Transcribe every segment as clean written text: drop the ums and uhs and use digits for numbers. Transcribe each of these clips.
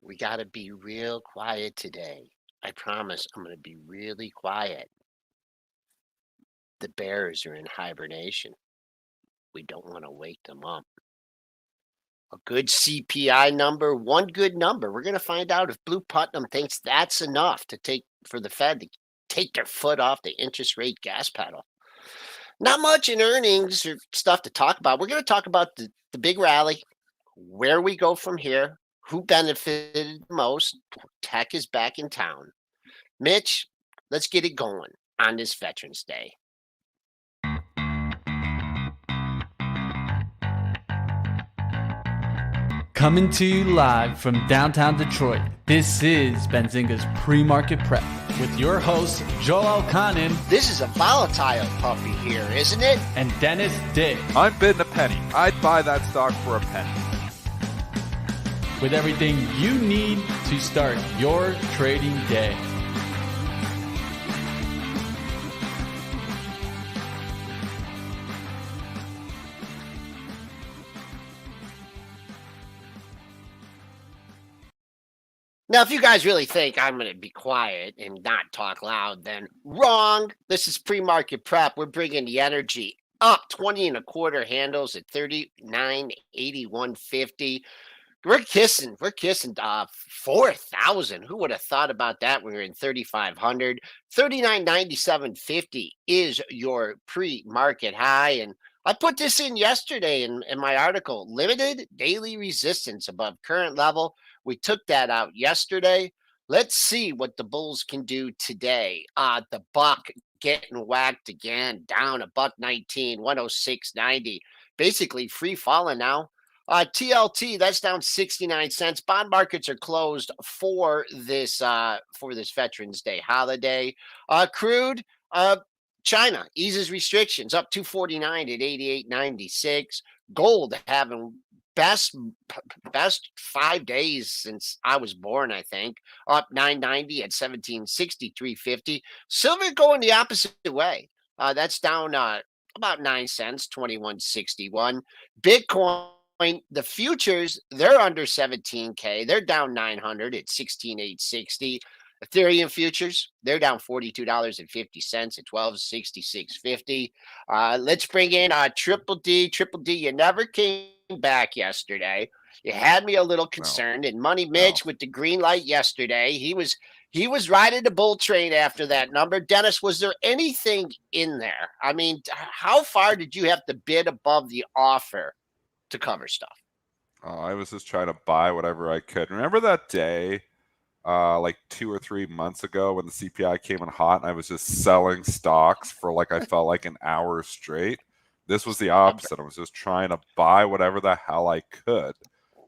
We got to be real quiet today. I promise I'm going to be really quiet. The bears are in hibernation. We don't want to wake them up. A good CPI number, one good number. We're going to find out if Blue Putnam thinks that's enough to take for the Fed to take their foot off the interest rate gas pedal. Not much in earnings or stuff to talk about. We're going to talk about the big rally, where we go from here, who benefited the most. Tech is back in town. Mitch, let's get it going on this Veterans Day. Coming to you live from downtown Detroit, this is Benzinga's Pre-Market Prep with your hosts, Joel Elkanin. This is a volatile puppy here, isn't it? And Dennis Dick. I'm bidding a penny. I'd buy that stock for a penny. With everything you need to start your trading day. Now, if you guys really think I'm going to be quiet and not talk loud, then wrong. This is pre-market prep. We're bringing the energy up 20 and a quarter handles at 39.8150. We're kissing 4,000. Who would have thought about that when we were in 3,500? 39.9750 is your pre-market high. And I put this in yesterday in my article, limited daily resistance above current level. We took that out yesterday. Let's see what the bulls can do today. The buck getting whacked again, down $1.19, 106.90. Basically free falling now. TLT, that's down 69 cents. Bond markets are closed for this Veterans Day holiday. Crude, China eases restrictions up 249 at 88.96. Gold having best 5 days since I was born, I think. Up 990 at 1763.50. Silver going the opposite way. That's down about 9 cents, 21.61. Bitcoin, the futures, they're under 17K. They're down 900 at 16,860. Ethereum futures, they're down $42.50 at 1266.50. Let's bring in Triple D. Triple D, you never came back yesterday. You had me a little concerned. And Money Mitch with the green light yesterday. He was riding the bull train after that number. Dennis, was there anything in there? I mean, how far did you have to bid above the offer to cover stuff? I was just trying to buy whatever I could. Remember that day, like 2 or 3 months ago when the CPI came in hot and I was just selling stocks for I felt like an hour straight? This was the opposite. I was just trying to buy whatever the hell I could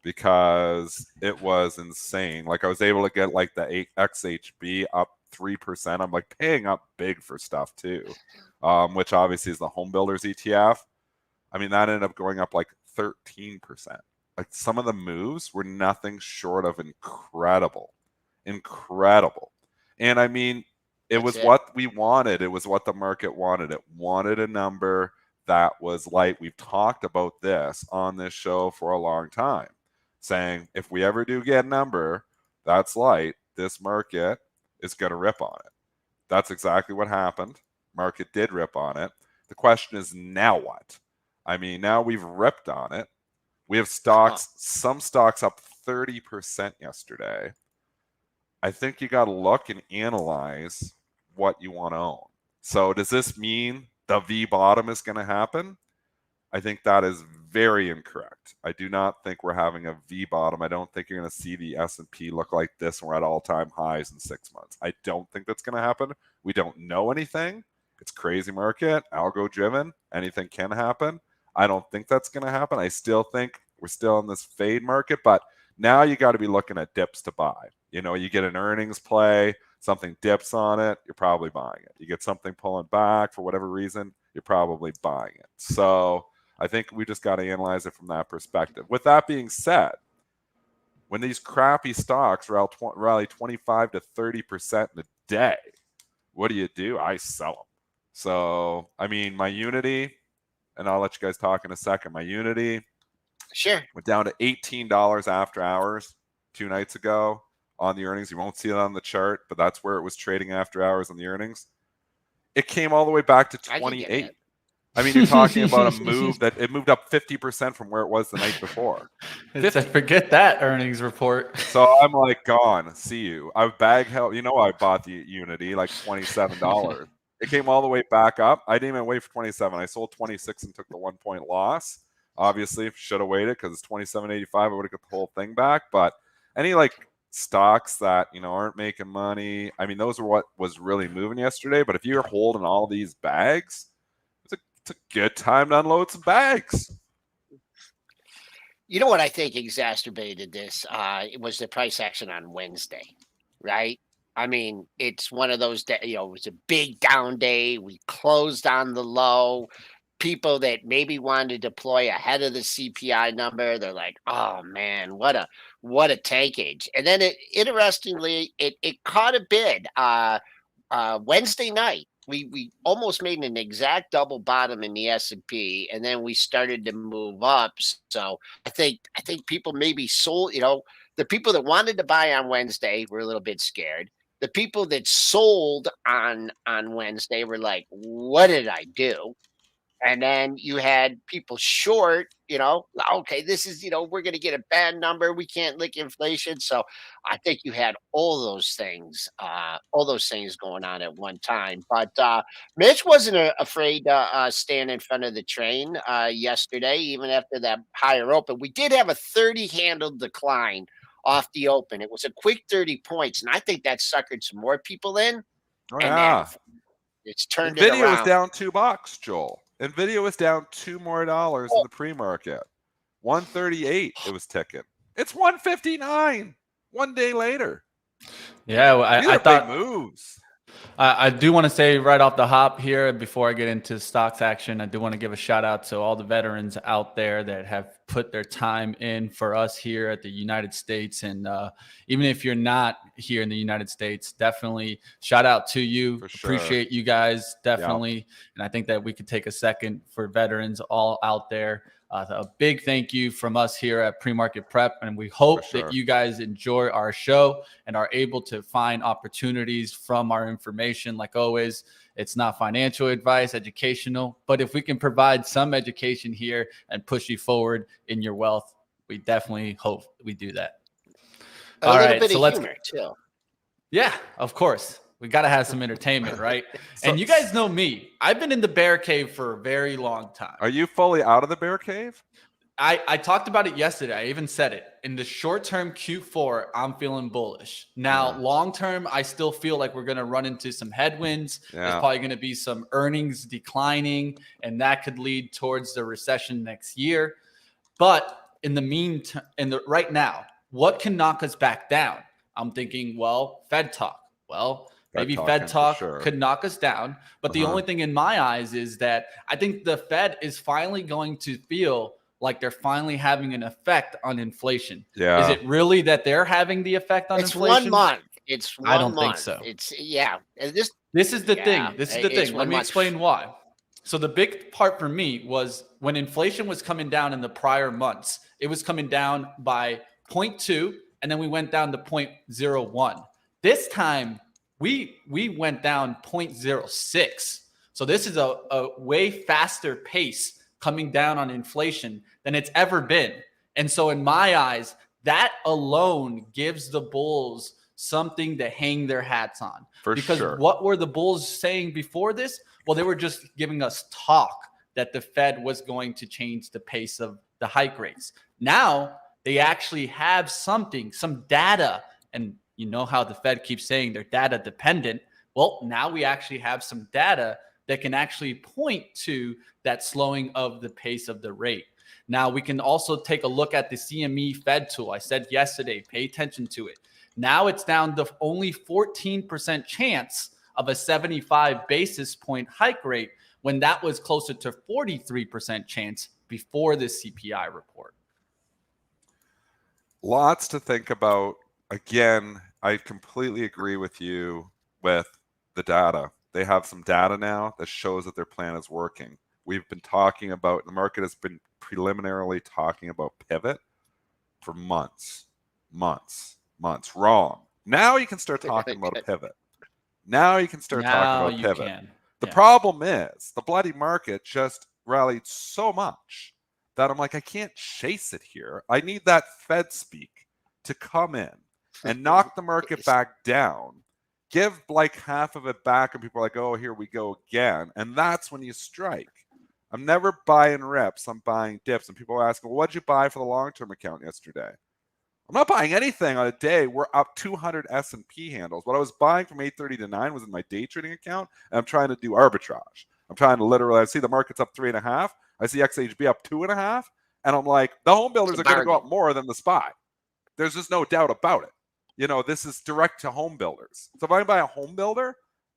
because it was insane. I was able to get the XHB up 3%. I'm paying up big for stuff too, which obviously is the home builders ETF. I mean, that ended up going up 13%. Some of the moves were nothing short of incredible. And I mean, it was what we wanted. It was what the market wanted. It wanted a number that was light. We've talked about this on this show for a long time, saying if we ever do get a number that's light, this market is going to rip on it. That's exactly what happened. Market did rip on it. The question is, now what? I mean, now we've ripped on it. We have stocks, some stocks up 30% yesterday. I think you got to look and analyze what you want to own. So does this mean the V bottom is going to happen? I think that is very incorrect. I do not think we're having a V bottom. I don't think you're going to see the S&P look like this when we're at all-time highs in 6 months. I don't think that's going to happen. We don't know anything. It's crazy market, algo driven. Anything can happen. I don't think that's going to happen. I still think we're still in this fade market, but now you got to be looking at dips to buy. You get an earnings play, something dips on it, you're probably buying it. You get something pulling back for whatever reason, you're probably buying it. So I think we just got to analyze it from that perspective. With that being said, when these crappy stocks rally 25 to 30% in a day, what do? I sell them. So, I mean, my Unity, and I'll let you guys talk in a second. My Unity went down to $18 after hours 2 nights ago on the earnings. You won't see it on the chart, but that's where it was trading after hours on the earnings. It came all the way back to 28. I mean, you're talking about a move that it moved up 50% from where it was the night before. Forget that earnings report. So I'm like, gone. See you. I bag held. I bought the Unity like $27. It came all the way back up. I didn't even wait for 27. I sold 26 and took the 1 point loss. Obviously, should have waited because it's 27.85. I would have got the whole thing back. But any stocks that aren't making money, I mean, those are what was really moving yesterday. But if you're holding all these bags, it's a good time to unload some bags. You know what I think exacerbated this? It was the price action on Wednesday, right? I mean, it's one of those days, it was a big down day. We closed on the low. People that maybe wanted to deploy ahead of the CPI number, they're like, "Oh man, what a tankage!" And then interestingly, it caught a bid Wednesday night. We almost made an exact double bottom in the S&P, and then we started to move up. So I think people maybe sold. The people that wanted to buy on Wednesday were a little bit scared. The people that sold on Wednesday were like, "What did I do?" And then you had people short, okay, this is, we're going to get a bad number. We can't lick inflation. So I think you had all those things going on at one time. But Mitch wasn't afraid to stand in front of the train yesterday, even after that higher open. We did have a 30 handle decline off the open. It was a quick 30 points. And I think that suckered some more people in. Oh, and yeah. then it's turned NVIDIA it around. was down $2, Joel. NVIDIA was down $2 more in the pre-market. 138 it was ticking. It's 159 1 day later. Yeah, I thought big moves. I do want to say right off the hop here, before I get into stocks action, I do want to give a shout out to all the veterans out there that have put their time in for us here at the United States. And even if you're not here in the United States, definitely shout out to you. For sure. Appreciate you guys, definitely. Yep. And I think that we could take a second for veterans all out there. A big thank you from us here at PreMarket Prep, and we hope that you guys enjoy our show and are able to find opportunities from our information. Like always, it's not financial advice, educational, but if we can provide some education here and push you forward in your wealth, we definitely hope we do that. A little bit of humor too. Yeah, of course. We got to have some entertainment, right? And you guys know me. I've been in the bear cave for a very long time. Are you fully out of the bear cave? I talked about it yesterday. I even said it. In the short term Q4, I'm feeling bullish. Now, long term, I still feel like we're going to run into some headwinds. There's probably going to be some earnings declining, and that could lead towards the recession next year. But in the meantime, right now, what can knock us back down? I'm thinking, well, Fed talk. Well, maybe Fed talk could knock us down. But the only thing in my eyes is that I think the Fed is finally going to feel like they're finally having an effect on inflation. Yeah. Is it really that they're having the effect on inflation? It's 1 month. It's 1 month. I don't think so. This is the thing. This is the thing. Let me explain why. So the big part for me was when inflation was coming down in the prior months, it was coming down by 0.2, and then we went down to 0.01. This time, we went down 0.06. So this is a way faster pace coming down on inflation than it's ever been. And so in my eyes, that alone gives the bulls something to hang their hats on. Because what were the bulls saying before this? Well, they were just giving us talk that the Fed was going to change the pace of the hike rates. Now they actually have some data, and you know how the Fed keeps saying they're data dependent. Well, now we actually have some data that can actually point to that slowing of the pace of the rate. Now, we can also take a look at the CME Fed tool. I said yesterday, pay attention to it. Now it's down to only 14% chance of a 75 basis point hike rate when that was closer to 43% chance before the CPI report. Lots to think about. Again, I completely agree with you with the data. They have some data now that shows that their plan is working. We've been talking about, the market has been preliminarily talking about pivot for months. months. Wrong. Now you can start talking about a pivot. Now you can start talking about a pivot. The problem is the bloody market just rallied so much that I'm like, I can't chase it here. I need that Fed speak to come in and knock the market back down, give like half of it back, and people are like, oh, here we go again. And that's when you strike. I'm never buying reps, I'm buying dips. And people are asking, well, what'd you buy for the long-term account yesterday? I'm not buying anything on a day. We're up 200 S&P handles. What I was buying from 8:30 to 9 was in my day trading account, and I'm trying to do arbitrage. I'm trying to literally, I see the market's up 3.5. I see XHB up 2.5, and I'm like, the home builders are going to go up more than the SPY. There's just no doubt about it. You know, this is direct to home builders. So if I buy a home builder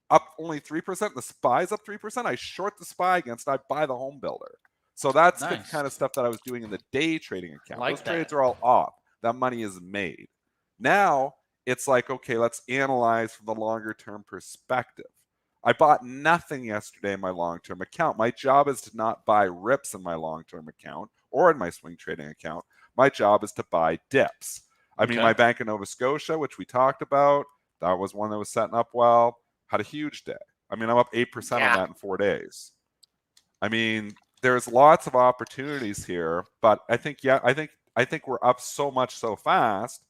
up only 3%, the SPY's up 3%, I short the SPY against, I buy the home builder. So that's the kind of stuff that I was doing in the day trading account. Those trades are all off. That money is made. Now it's like, okay, let's analyze from the longer term perspective. I bought nothing yesterday in my long-term account. My job is to not buy rips in my long-term account or in my swing trading account. My job is to buy dips. I mean, my Bank of Nova Scotia, which we talked about, that was one that was setting up well, had a huge day. I mean, I'm up 8% on that in 4 days. I mean, there's lots of opportunities here, but I think we're up so much so fast.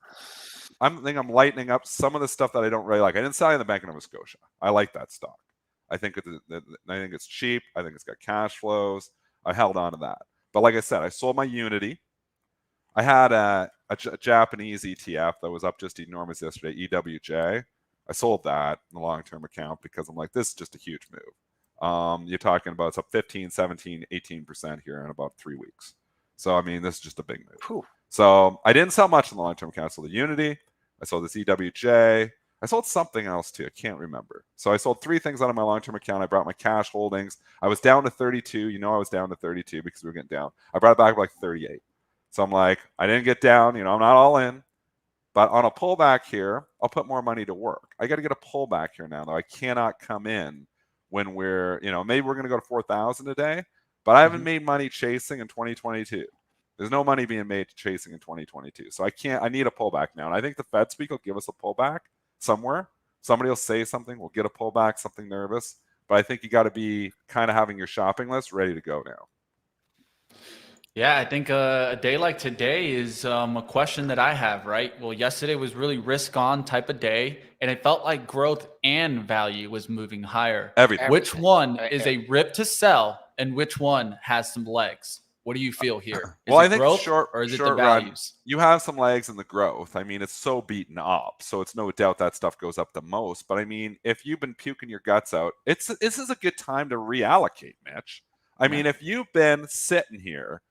I think I'm lightening up some of the stuff that I don't really like. I didn't sell in the Bank of Nova Scotia. I like that stock. I think it's cheap. I think it's got cash flows. I held on to that. But like I said, I sold my Unity. I had a Japanese ETF that was up just enormous yesterday, EWJ. I sold that in the long-term account because I'm like, this is just a huge move. You're talking about it's up 15, 17, 18% here in about 3 weeks. So, I mean, this is just a big move. Whew. So I didn't sell much in the long-term account. I sold the Unity. I sold this EWJ. I sold something else too. I can't remember. So I sold 3 things out of my long-term account. I brought my cash holdings. I was down to 32. You know, I was down to 32 because we were getting down. I brought it back to like 38. So I'm like, I didn't get down. You know, I'm not all in. But on a pullback here, I'll put more money to work. I got to get a pullback here now, though. I cannot come in when we're, you know, maybe we're going to go to 4,000 a day. But I haven't made money chasing in 2022. There's no money being made chasing in 2022. So I need a pullback now. And I think the Fed speak will give us a pullback somewhere. Somebody will say something. We'll get a pullback, something nervous. But I think you got to be kind of having your shopping list ready to go now. Yeah, I think a day like today is a question that I have, right? Well, yesterday was really risk on type of day, and it felt like growth and value was moving higher. Everything. Which one is a rip to sell and which one has some legs? What do you feel here? Is well, it I think growth short or is it the run, values? you have some legs in the growth. I mean, it's so beaten up, so it's no doubt that stuff goes up the most. But I mean, if you've been puking your guts out, this is a good time to reallocate, Mitch. I mean, if you've been sitting here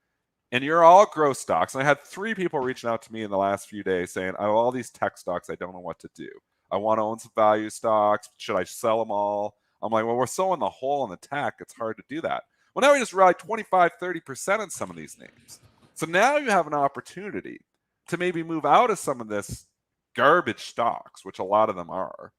and you're all growth stocks, and I had 3 people reaching out to me in the last few days saying, I have all these tech stocks, I don't know what to do. I want to own some value stocks. Should I sell them all? I'm like, well, we're so in the hole in the tech, it's hard to do that. Well, now we just rallied 25, 30% on some of these names. So now you have an opportunity to maybe move out of some of this garbage stocks, which a lot of them are,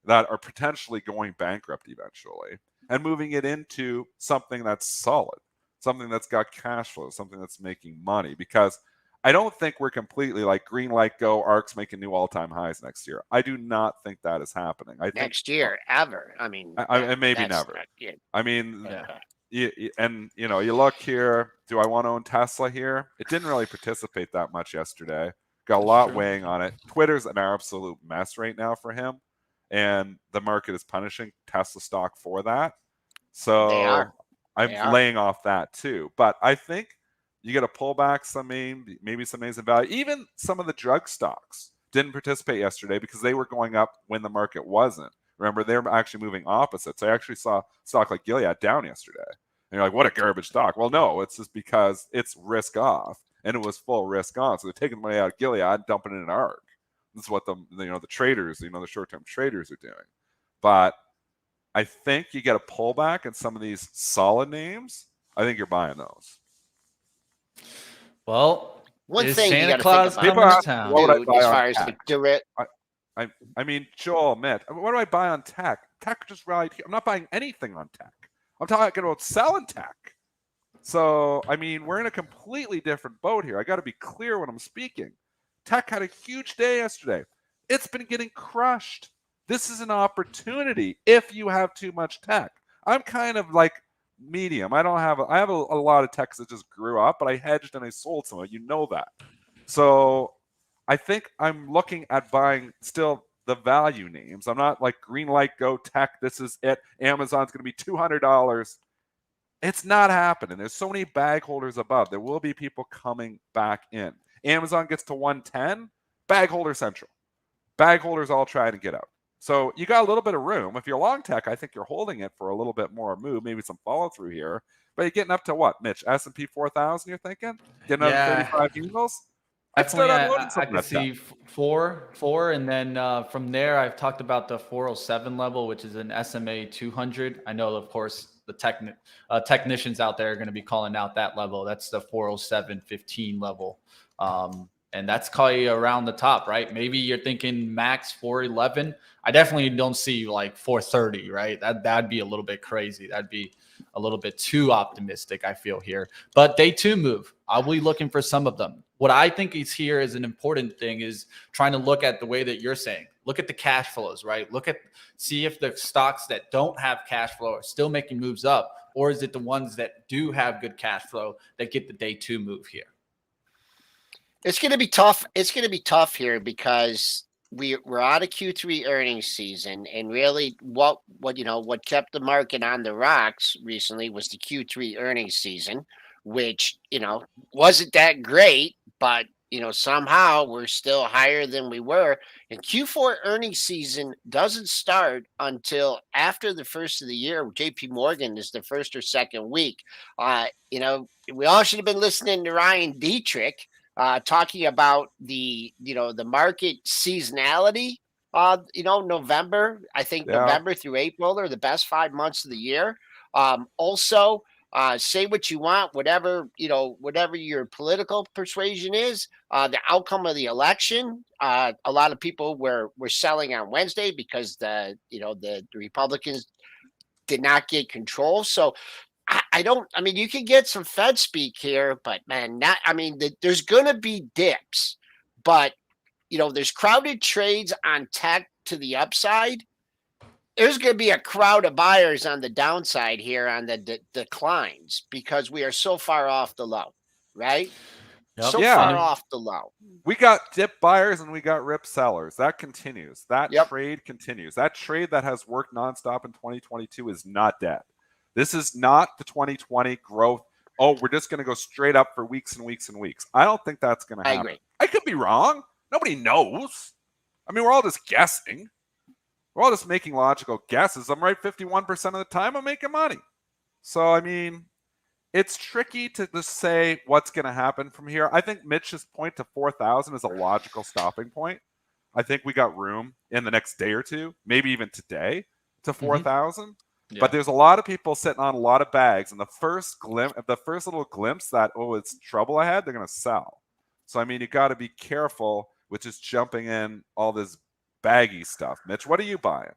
that are potentially going bankrupt eventually, and moving it into something that's solid, something that's got cash flow, something that's making money. Because I don't think we're completely like green light go, ARK's making new all-time highs next year. I do not think that is happening. I think next year, ever. I mean, maybe never. I mean, and you know, you look here. Do I want to own Tesla here? It didn't really participate that much yesterday. Got a lot weighing on it. Twitter's an absolute mess right now for him, and the market is punishing Tesla stock for that. So I'm laying off that too. But I think you get a pullback, maybe some names in value. Even some of the drug stocks didn't participate yesterday because they were going up when the market wasn't. Remember, they're actually moving opposites. I actually saw stock like Gilead down yesterday. And you're like, what a garbage stock. Well, no, it's just because it's risk off, and it was full risk on. So they're taking the money out of Gilead and dumping it in ARK. This is what the traders, the short-term traders are doing. But I think you get a pullback in some of these solid names. I think you're buying those. Well, one is thing Santa you got Claus to think coming about, to town? dude, as far as the I mean, Joel, Mitt, what do I buy on tech? Tech just rallied here. I'm not buying anything on tech. I'm talking about selling tech. So, I mean, we're in a completely different boat here. I got to be clear when I'm speaking. Tech had a huge day yesterday. It's been getting crushed. This is an opportunity if you have too much tech. I'm kind of like medium. I have a lot of techs that just grew up, but I hedged and I sold some of it. You know that. So I think I'm looking at buying still the value names. I'm not like green light, go tech. This is it. Amazon's going to be $200. It's not happening. There's so many bag holders above. There will be people coming back in. Amazon gets to 110, bag holder central. Bag holders all trying to get out. So you got a little bit of room. If you're long tech, I think you're holding it for a little bit more move, maybe some follow through here. But you're getting up to what, Mitch? S&P 4,000, you're thinking? Getting up to 35 handles? Definitely, I could see four, and then from there, I've talked about the 407 level, which is an SMA 200. I know, of course, the technicians out there are going to be calling out that level. That's the 407.15 level. And that's probably around the top, right? Maybe you're thinking max 411. I definitely don't see like 430, right? That'd be a little bit crazy. That'd be a little bit too optimistic, I feel here. But day two move, I'll be looking for some of them. What I think is here is an important thing is trying to look at the way that you're saying. Look at the cash flows, right? See if the stocks that don't have cash flow are still making moves up, or is it the ones that do have good cash flow that get the day two move here? It's going to be tough. It's going to be tough here because we're out of Q3 earnings season, and really, what kept the market on the rocks recently was the Q3 earnings season, which wasn't that great, but somehow we're still higher than we were. And Q4 earnings season doesn't start until after the first of the year. JP Morgan is the first or second week. We all should have been listening to Ryan Dietrich talking about the market seasonality. November, I think November through April are the best 5 months of the year. Also, say what you want, whatever your political persuasion is, the outcome of the election. A lot of people were selling on Wednesday because the Republicans did not get control. So you can get some Fed speak here, but man, there's going to be dips, but there's crowded trades on tech to the upside. There's going to be a crowd of buyers on the downside here on the declines because we are so far off the low, right? Yep. Far off the low. We got dip buyers and we got rip sellers. That continues. That trade continues. That trade that has worked nonstop in 2022 is not dead. This is not the 2020 growth. Oh, we're just going to go straight up for weeks and weeks and weeks. I don't think that's going to happen. I agree. I could be wrong. Nobody knows. We're all just guessing. We're all just making logical guesses. I'm right 51% of the time. I'm making money. So, it's tricky to just say what's going to happen from here. I think Mitch's point to 4,000 is a logical stopping point. I think we got room in the next day or two, maybe even today, to 4,000. Mm-hmm. Yeah. But there's a lot of people sitting on a lot of bags, and the first little glimpse that, it's trouble ahead, they're going to sell. So, you got to be careful with just jumping in all this baggy stuff. Mitch, what are you buying?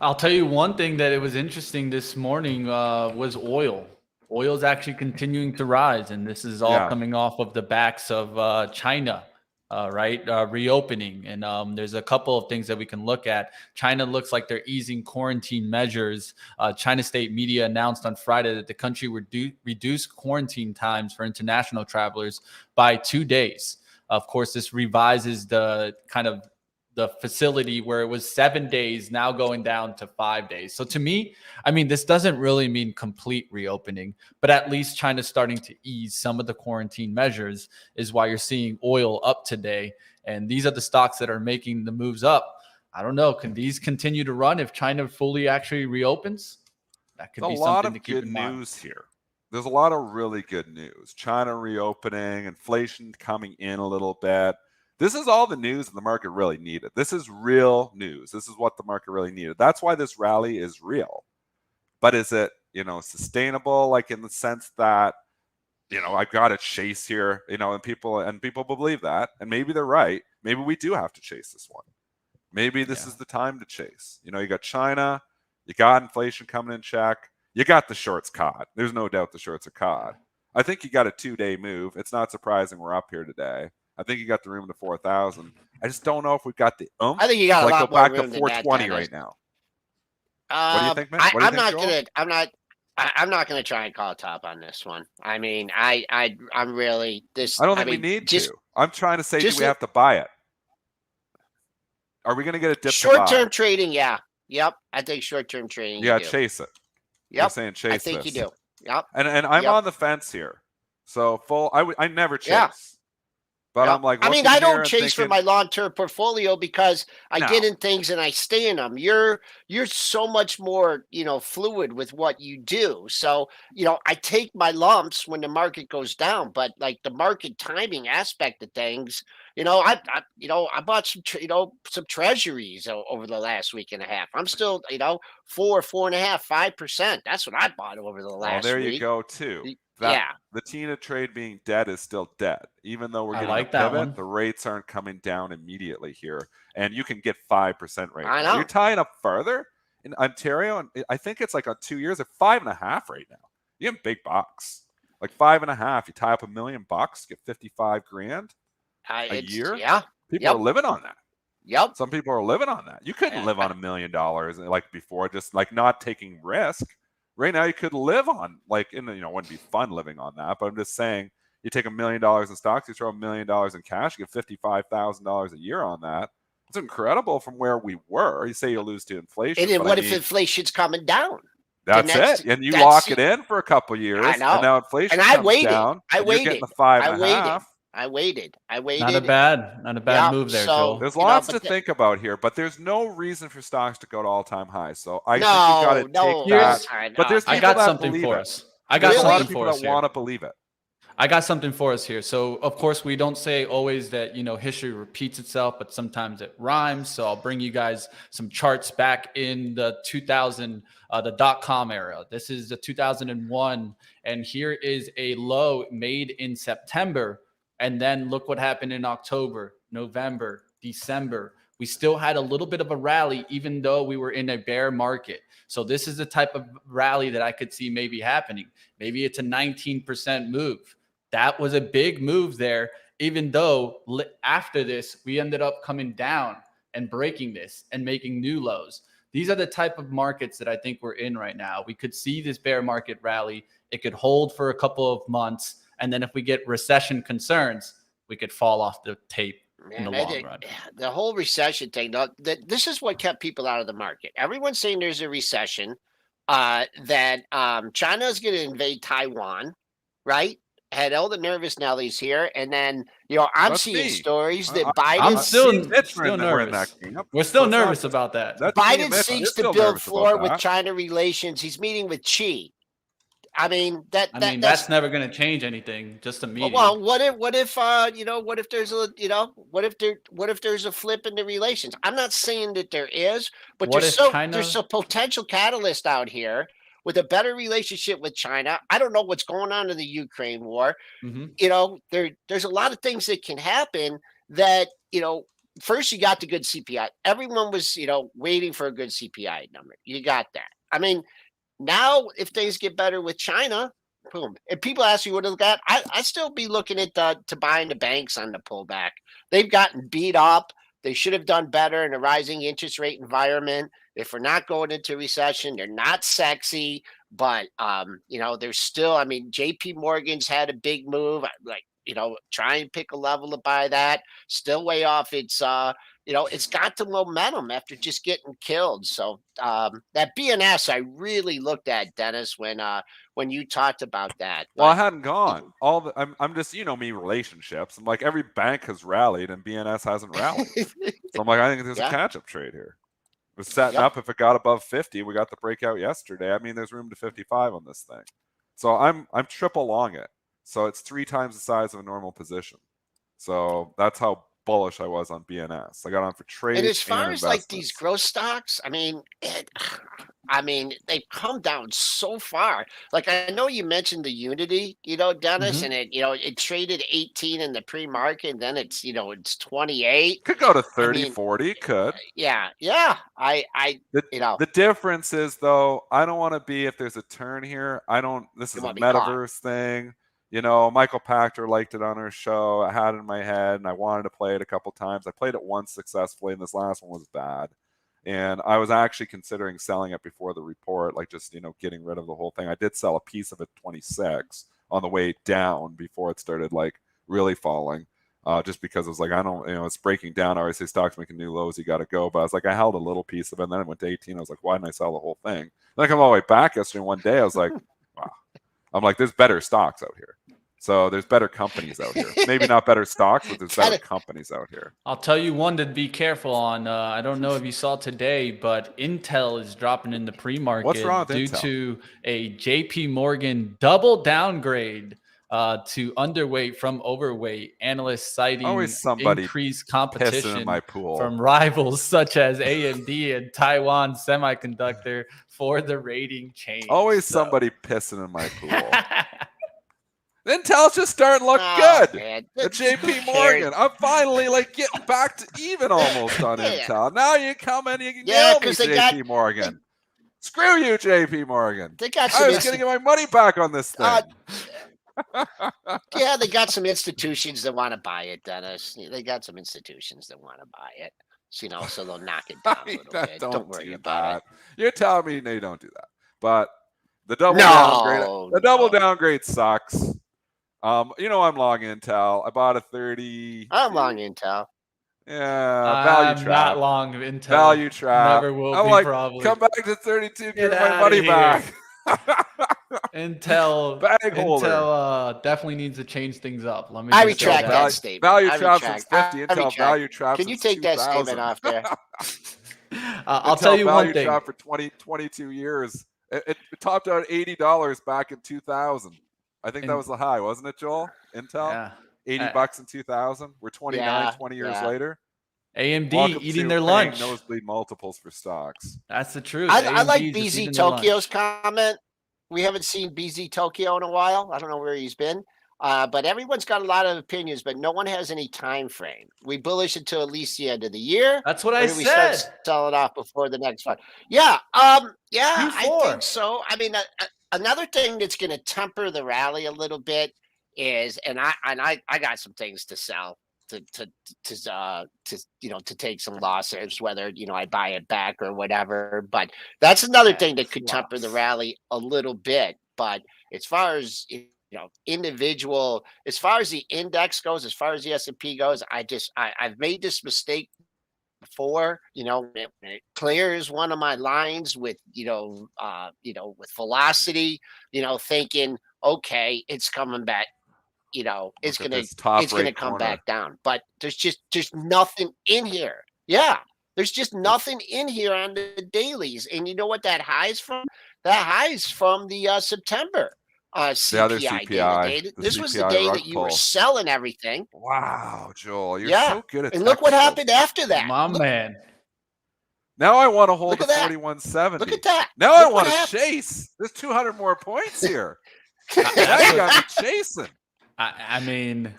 I'll tell you one thing that it was interesting this morning was oil. Oil is actually continuing to rise, and this is all coming off of the backs of China. Reopening. And there's a couple of things that we can look at. China looks like they're easing quarantine measures. China state media announced on Friday that the country would reduce quarantine times for international travelers by 2 days. Of course, this revises the kind of the facility where it was 7 days, now going down to 5 days. So to me, this doesn't really mean complete reopening, but at least China's starting to ease some of the quarantine measures is why you're seeing oil up today. And these are the stocks that are making the moves up. I don't know. Can these continue to run if China fully actually reopens? That could be something to keep in mind. A lot of good news here. There's a lot of really good news. China reopening, inflation coming in a little bit. This is all the news the market really needed. This is real news. This is what the market really needed. That's why this rally is real. But is it, sustainable? Like in the sense that, I've got to chase here, and people believe that, and maybe they're right. Maybe we do have to chase this one. Maybe this is the time to chase. You got China, you got inflation coming in check, you got the shorts caught. There's no doubt the shorts are caught. I think you got a 2-day move. It's not surprising we're up here today. I think you got the room to 4,000. I just don't know if we've got the oomph. I think you got a lot go more back to room than 420 that, right now. What do you think, man? What do you think, Joel? I'm not gonna try and call a top on this one. I mean, I'm really this. I don't think we need to. I'm trying to say, do we have to buy it? Are we going to get a dip to buy? Short-term trading, yeah. Yep. I think short-term trading. Yeah, chase it. Yep. You're saying chase. I think you do. Yep. And I'm on the fence here. So I never chase. Yeah. But I'm like, I mean, I don't chase for my long-term portfolio because I get in things and I stay in them. You're so much more, fluid with what you do. So, I take my lumps when the market goes down, but like the market timing aspect of things, I bought some treasuries over the last week and a half. I'm still, 4.5%, 5%. That's what I bought over the last week. Well, there you go too. The TINA trade being dead is still dead. Even though we're getting a pivot, the rates aren't coming down immediately here. And you can get 5% right now. You're tying up further in Ontario, and I think it's like on 2 years at 5.5 right now. You get big bucks. Like 5.5. You tie up $1 million, get 55 grand a year. Yeah. People are living on that. Yep. Some people are living on that. You couldn't live on $1 million like before, just like not taking risk. Right now, you could live on it wouldn't be fun living on that, but I'm just saying, you take $1 million in stocks, you throw $1 million in cash, you get $55,000 a year on that. It's incredible from where we were. You say you lose to inflation. And then what if inflation's coming down? That's it. And you lock it in for a couple of years. I know. And now inflation comes down. I waited. You're getting the 5.5. I waited. Not a bad move there, Joel. There's lots to think about here, but there's no reason for stocks to go to all-time highs. So I think you got to take that. But there's people got something for us. I got a lot of people that want to believe it. I got something for us here. So, of course, we don't say always that, history repeats itself, but sometimes it rhymes. So I'll bring you guys some charts back in the 2000, the dot-com era. This is the 2001, and here is a low made in September. And then look what happened in October, November, December. We still had a little bit of a rally, even though we were in a bear market. So this is the type of rally that I could see maybe happening. Maybe it's a 19% move. That was a big move there, even though after this, we ended up coming down and breaking this and making new lows. These are the type of markets that I think we're in right now. We could see this bear market rally. It could hold for a couple of months. And then if we get recession concerns, we could fall off the tape in the long run. The whole recession thing, this is what kept people out of the market. Everyone's saying there's a recession, that China's going to invade Taiwan, right? Had all the nervous Nellies here. And then, I'm seeing stories that Biden... I'm still nervous. We're still nervous about that. Biden seeks to build floor with China relations. He's meeting with Xi. I mean that's never going to change anything. Just a meeting. Well, what if there's a flip in the relations? I'm not saying that there is, but there's a potential catalyst out here with a better relationship with China. I don't know what's going on in the Ukraine war. Mm-hmm. There's a lot of things that can happen that, first you got the good CPI. Everyone was, waiting for a good CPI number. You got that. I mean, now, if things get better with China, boom. If people ask you what is that, I still be looking at to buying the banks on the pullback. They've gotten beat up. They should have done better in a rising interest rate environment. If we're not going into recession, they're not sexy, but there's still. I mean, J.P. Morgan's had a big move. Try and pick a level to buy that. Still way off. It's it's got the momentum after just getting killed. So that BNS, I really looked at, Dennis, when you talked about that. Well, I hadn't gone. I'm just, me, relationships. I'm like, every bank has rallied and BNS hasn't rallied. So I'm like, I think there's a catch-up trade here. We're setting up. If it got above 50, we got the breakout yesterday. I mean, there's room to 55 on this thing. So I'm triple long it. So it's 3 times the size of a normal position. So that's how bullish I was on BNS. I got on for trade. And as far as like these growth stocks, I mean, they've come down so far. Like I know you mentioned the Unity, Dennis, and it traded 18 in the pre-market, and then it's 28. Could go to 30, 40. Could. Yeah. The difference is though, I don't want to be if there's a turn here. This is a metaverse thing. Michael Pachter liked it on our show. I had it in my head, and I wanted to play it a couple times. I played it once successfully, and this last one was bad. And I was actually considering selling it before the report, like just, getting rid of the whole thing. I did sell a piece of it 26 on the way down before it started, like, really falling. Just because it was like, I don't, it's breaking down. I always say stocks making new lows, you got to go. But I was like, I held a little piece of it, and then it went to 18. I was like, why didn't I sell the whole thing? Then I come all the way back yesterday, one day, I was like, wow. I'm like, there's better stocks out here. So there's better companies out here. Maybe not better stocks, but there's better companies out here. I'll tell you one to be careful on. I don't know if you saw today, but Intel is dropping in the pre-market. What's wrong with due Intel? to a JP Morgan double downgrade to underweight from overweight. Analysts citing increased competition from rivals such as AMD and Taiwan Semiconductor for the rating change. Always somebody pissing in my pool. Intel's just starting to look good. Man. The JP Morgan. I'm finally getting back to even almost on Intel. Now you come in, you can nail me, JP Morgan. Screw you, JP Morgan. I was going to get my money back on this thing. Yeah, they got some institutions that want to buy it, Dennis. They got some institutions that want to buy it. So they'll knock it down a little bit. Don't worry about it. You're telling me no, don't do that. But the double downgrade sucks. I'm long Intel. I bought a 30. I'm long Intel. Yeah, value trap. Not long Intel. Value trap. Never will I'm be, like, probably. Come back to 32. Get my money back. Intel definitely needs to change things up. I retract that statement. Value trap's 50. Intel value trap's Can you take that statement off there? I'll tell you one thing. Value trap for 22 years. It topped out at $80 back in 2000. I think that was the high, wasn't it, Joel? Intel? Yeah. $80 in 2000. We're 20 years later. AMD eating their lunch. Nosebleed multiples for stocks. That's the truth. I like BZ Tokyo's comment. We haven't seen BZ Tokyo in a while. I don't know where he's been. But everyone's got a lot of opinions, but no one has any time frame. We bullish until at least the end of the year. That's what I said. We start selling off before the next one. Yeah. I think so. I mean, another thing that's going to temper the rally a little bit is, and I got some things to sell to take some losses, whether I buy it back or whatever. But that's another thing that could temper the rally a little bit. But as far as individual, as far as the index goes, as far as the S&P goes, I've made this mistake before. It clears one of my lines with with velocity, thinking, okay, it's coming back. It's gonna come back down. But there's just nothing in here. Yeah, there's just nothing in here on the dailies. And you know what that high's from? That high's from the September CPI day. This was the day that you were selling everything. Wow, Joel, you're so good at. And look what happened after that. Man. Now I want to hold the 4170. Look at that. Now I want to chase. There's 200 more points here. Now you got me chasing. I mean,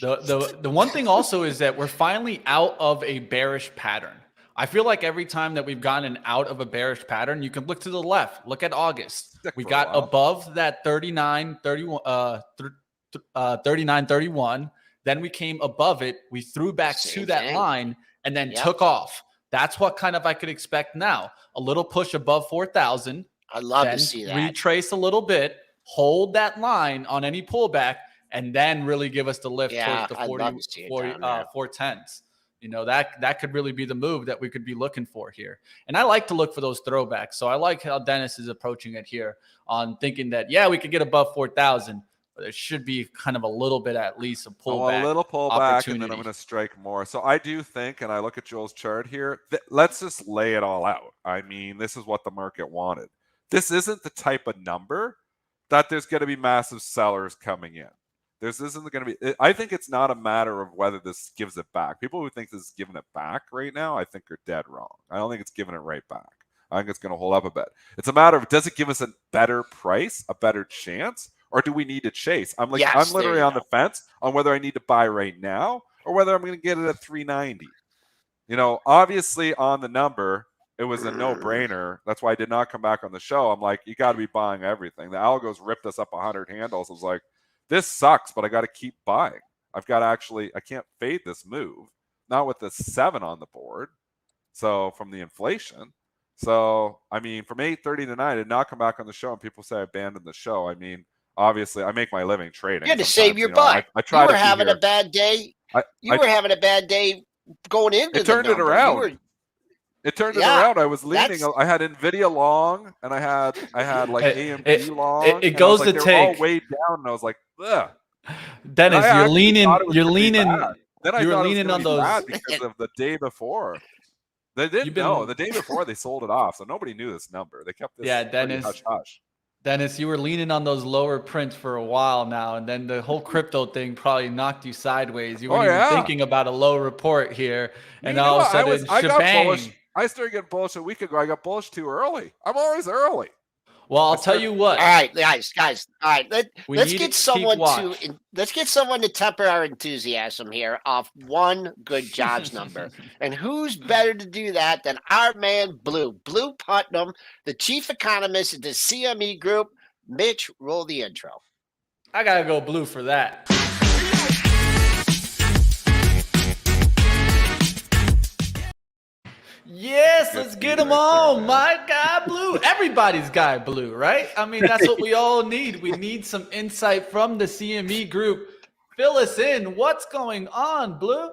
the one thing also is that we're finally out of a bearish pattern. I feel like every time that we've gotten out of a bearish pattern, you can look to the left. Look at August. We got above that 39.31. Then we came above it. We threw back to that line and then took off. That's what kind of I could expect now. A little push above 4,000. I'd love to see that. Retrace a little bit, hold that line on any pullback, and then really give us the lift towards the 410s. That could really be the move that we could be looking for here. And I like to look for those throwbacks. So I like how Dennis is approaching it here on thinking that, we could get above 4,000, but there should be kind of a little bit, at least a pullback. A little pullback, and then I'm going to strike more. So I do think, and I look at Joel's chart here, let's just lay it all out. I mean, this is what the market wanted. This isn't the type of number that there's going to be massive sellers coming in. This isn't going to be. I think it's not a matter of whether this gives it back. People who think this is giving it back right now, I think are dead wrong. I don't think it's giving it right back. I think it's going to hold up a bit. It's a matter of, does it give us a better price, a better chance, or do we need to chase? I'm literally on the fence on whether I need to buy right now or whether I'm going to get it at 390. Obviously on the number, it was a no-brainer. That's why I did not come back on the show. I'm like, you got to be buying everything. The algos ripped us up 100 handles. I was like, this sucks, but I got to keep buying. I've got to actually, I can't fade this move. Not with the 7 on the board. So from the inflation. So, I mean, from 8:30 to 9, I did not come back on the show and people say I abandoned the show. I mean, obviously I make my living trading. You had to save your butt. I try you were to having a bad day. You were having a bad day going into it turned it around. It turned it around. I was leaning. I had Nvidia long, and I had like AMD long. It goes to take. They're all way down, and I was like, ugh. Dennis, you're leaning. You're leaning. Then I you're thought leaning it was on those bad because of the day before. They didn't know. The day before they sold it off, so nobody knew this number. They kept this. Yeah, Dennis. Hush hush. Dennis, you were leaning on those lower prints for a while now, and then the whole crypto thing probably knocked you sideways. You weren't even thinking about a low report here, and all of a sudden, I got bullish. shebang. I started getting bullish a week ago. I got bullish too early. I'm always early. Well, I'll tell you what. All right, guys. All right, let's get someone to temper our enthusiasm here off one good jobs number. And who's better to do that than our man Blue Putnam, the chief economist at the CME Group. Mitch, roll the intro. I gotta go Blue for that. Yes, let's get them on. My guy Blue. Everybody's guy Blue, right? I mean, that's what we all need. We need some insight from the CME Group. Fill us in. What's going on, Blue?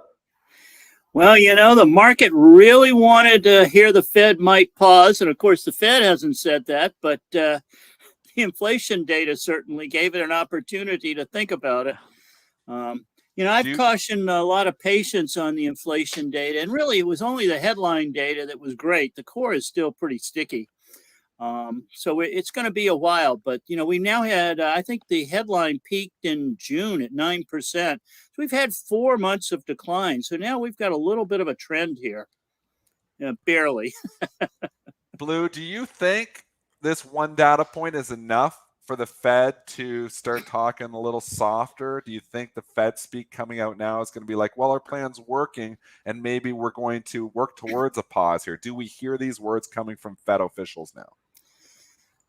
Well, the market really wanted to hear the Fed might pause. And of course, the Fed hasn't said that, but the inflation data certainly gave it an opportunity to think about it. I've cautioned a lot of patience on the inflation data, and really it was only the headline data that was great. The core is still pretty sticky. So it's going to be a while, but we now had, I think the headline peaked in June at 9%. So we've had 4 months of decline. So now we've got a little bit of a trend here, barely. Blue, do you think this one data point is enough for the Fed to start talking a little softer? Do you think the Fed speak coming out now is going to be like, well, our plan's working and maybe we're going to work towards a pause here? Do we hear these words coming from Fed officials now?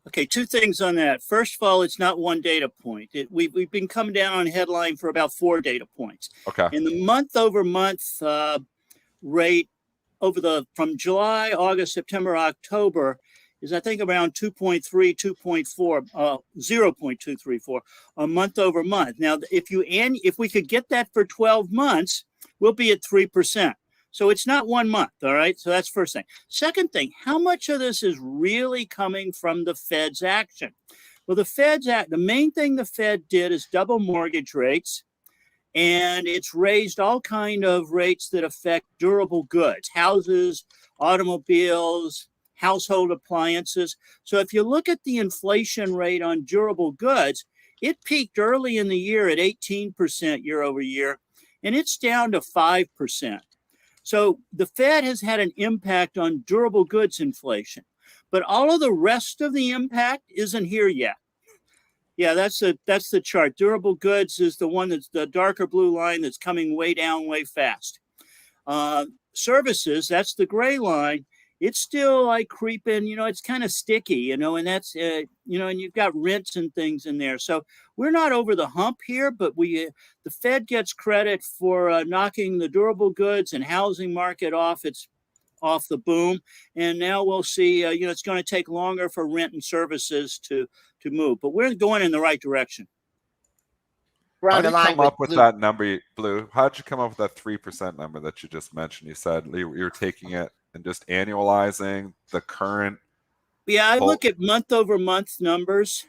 Okay, 2 things on that. First of all, it's not one data point. We've been coming down on headline for about 4 data points. Okay. And the month-over-month rate from July, August, September, October is I think around 2.3, 2.4, 0.234 a month over month. Now, if we could get that for 12 months, we'll be at 3%. So it's not 1 month, all right? So that's first thing. Second thing, how much of this is really coming from the Fed's action? Well, the main thing the Fed did is double mortgage rates, and it's raised all kind of rates that affect durable goods, houses, automobiles, household appliances. So if you look at the inflation rate on durable goods, it peaked early in the year at 18% year over year, and it's down to 5%. So the Fed has had an impact on durable goods inflation, but all of the rest of the impact isn't here yet. Yeah, that's the chart. Durable goods is the one that's the darker blue line that's coming way down, way fast. Services, that's the gray line. It's still like creeping, it's kind of sticky, and that's, and you've got rents and things in there. So we're not over the hump here, but the Fed gets credit for knocking the durable goods and housing market off the boom. And now we'll see, it's going to take longer for rent and services to move, but we're going in the right direction. How did you come up with that number, Blue? How did you come up with that 3% number that you just mentioned? You said you're taking it and just annualizing the current. Yeah, I look at month over month numbers.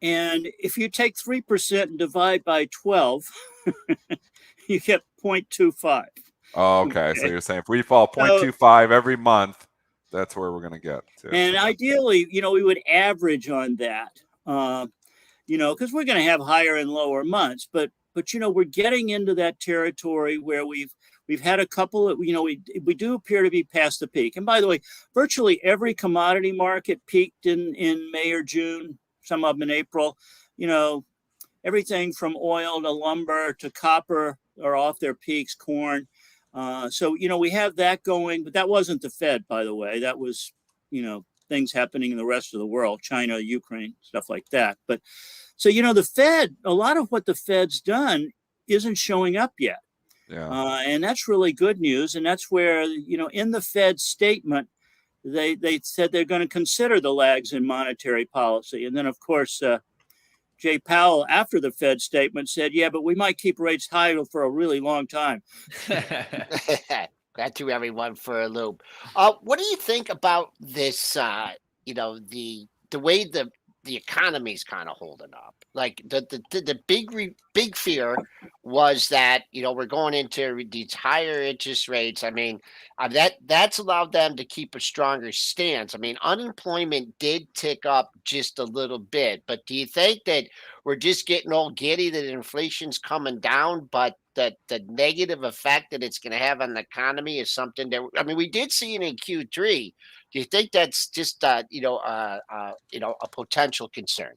And if you take 3% and divide by 12, you get 0.25. Oh, okay. So you're saying if we fall 0.25 every month, that's where we're going to get to. And ideally, we would average on that, because we're going to have higher and lower months. But we're getting into that territory where we've had a couple of, we do appear to be past the peak. And by the way, virtually every commodity market peaked in May or June, some of them in April. Everything from oil to lumber to copper are off their peaks, corn. So we have that going, but that wasn't the Fed, by the way. That was, things happening in the rest of the world, China, Ukraine, stuff like that. But so, the Fed, a lot of what the Fed's done isn't showing up yet. Yeah. And that's really good news. And that's where, in the Fed statement, they said they're going to consider the lags in monetary policy. And then, of course, Jay Powell, after the Fed statement, said, yeah, but we might keep rates high for a really long time. That threw everyone for a loop. What do you think about this, the way the economy is kind of holding up? Like the big fear was that, we're going into these higher interest rates. I mean, that's allowed them to keep a stronger stance. I mean, unemployment did tick up just a little bit, but do you think that we're just getting all giddy that inflation's coming down, but that the negative effect that it's going to have on the economy is something that, I mean, we did see it in Q3. Do you think that's just a potential concern?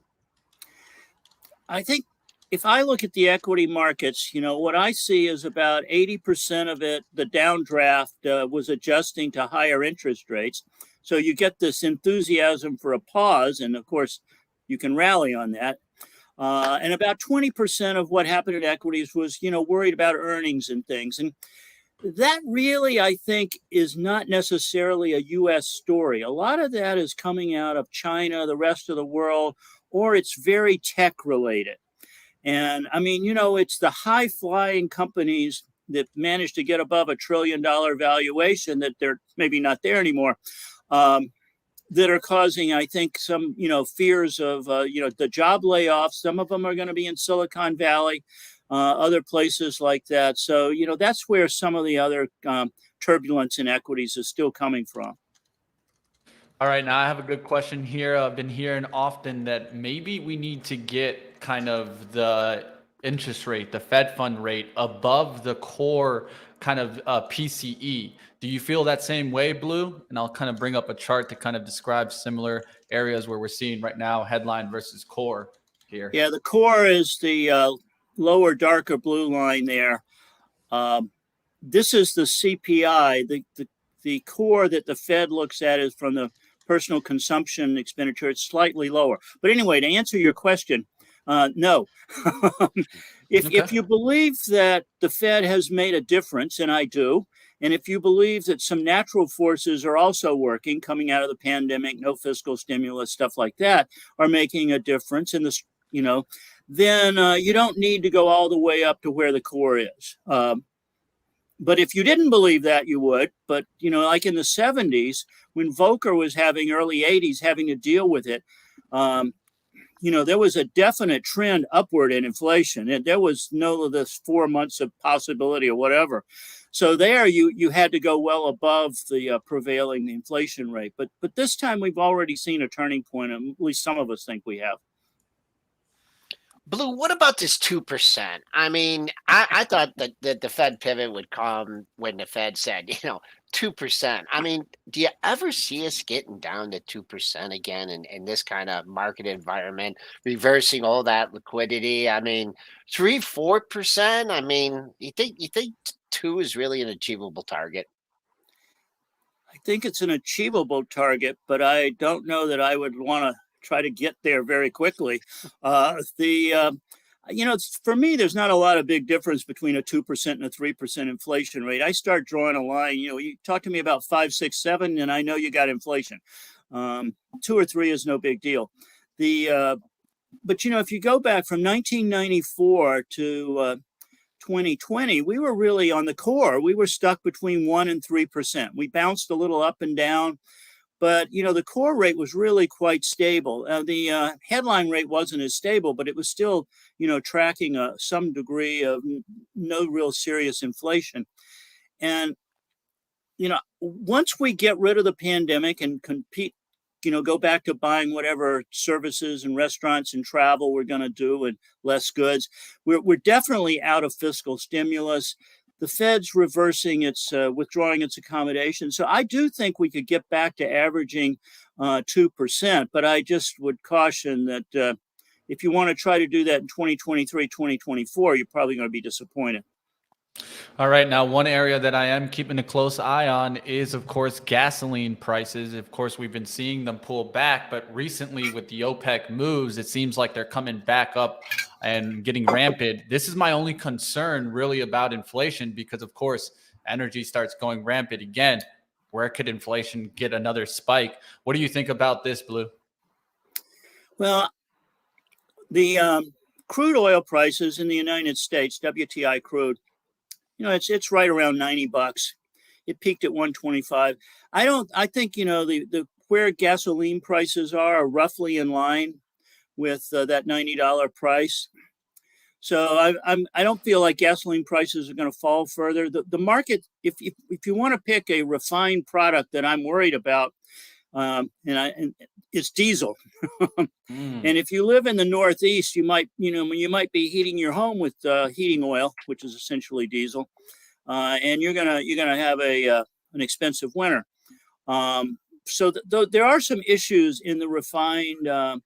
I think if I look at the equity markets, what I see is about 80% of it, the downdraft was adjusting to higher interest rates. So you get this enthusiasm for a pause, and of course, you can rally on that. And about 20% of what happened in equities was, worried about earnings and things. And that really, I think, is not necessarily a U.S. story. A lot of that is coming out of China, the rest of the world, or it's very tech related. And I mean, it's the high flying companies that managed to get above $1 trillion valuation that they're maybe not there anymore. That are causing, I think, some, fears of, the job layoffs. Some of them are going to be in Silicon Valley, other places like that. So, that's where some of the other turbulence in equities is still coming from. All right, now I have a good question here. I've been hearing often that maybe we need to get kind of the interest rate, the Fed fund rate, above the core kind of PCE. Do you feel that same way, Blue? And I'll kind of bring up a chart to kind of describe similar areas where we're seeing right now headline versus core here. Yeah, the core is the lower, darker blue line there. This is the CPI. The core that the Fed looks at is from the personal consumption expenditure. It's slightly lower. But anyway, to answer your question, no. If you believe that the Fed has made a difference, and I do, and if you believe that some natural forces are also working, coming out of the pandemic, no fiscal stimulus, stuff like that, are making a difference in this, then you don't need to go all the way up to where the core is. But if you didn't believe that, you would. But, like in the 70s, when Volcker was early 80s, having to deal with it, there was a definite trend upward in inflation. And there was no of this 4 months of possibility or whatever. So there you had to go well above the prevailing inflation rate. But this time we've already seen a turning point, at least some of us think we have. Blue, what about this 2%? I mean, I thought that the Fed pivot would come when the Fed said, 2%. I mean, do you ever see us getting down to 2% again in this kind of market environment, reversing all that liquidity? I mean, 3-4%. I mean, you think 2 is really an achievable target? I think it's an achievable target, but I don't know that I would want to try to get there very quickly. For me, there's not a lot of big difference between a 2% and a 3% inflation rate. I start drawing a line. You talk to me about 5, 6, 7, and I know you got inflation. 2 or 3 is no big deal. But if you go back from 1994 to 2020, we were really on the core. We were stuck between 1 and 3%. We bounced a little up and down. But, the core rate was really quite stable. The headline rate wasn't as stable, but it was still, tracking some degree of no real serious inflation. And, once we get rid of the pandemic and compete, go back to buying whatever services and restaurants and travel we're going to do and less goods, we're definitely out of fiscal stimulus. The Fed's reversing withdrawing its accommodation. So I do think we could get back to averaging 2%, but I just would caution that if you want to try to do that in 2023, 2024, you're probably going to be disappointed. All right. Now, one area that I am keeping a close eye on is, of course, gasoline prices. Of course, we've been seeing them pull back, but recently with the OPEC moves, it seems like they're coming back up and getting rampant. This is my only concern really about inflation because, of course, energy starts going rampant again. Where could inflation get another spike? What do you think about this, Blue? Well, the crude oil prices in the United States, WTI crude, it's right around $90. It peaked at 125. I think, the where gasoline prices are roughly in line with that $90 price. So I don't feel like gasoline prices are going to fall further. The market, if you want to pick a refined product that I'm worried about, and it's diesel. And if you live in the Northeast, you might be heating your home with heating oil, which is essentially diesel, and you're gonna have an expensive winter. So there are some issues in the refined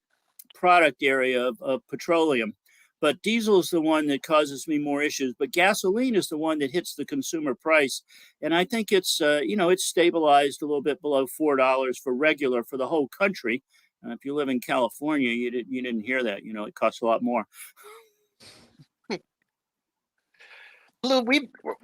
product area of petroleum, but diesel is the one that causes me more issues. But gasoline is the one that hits the consumer price, and I think it's it's stabilized a little bit below $4 for regular for the whole country. If you live in California, you didn't hear that. It costs a lot more. Blue,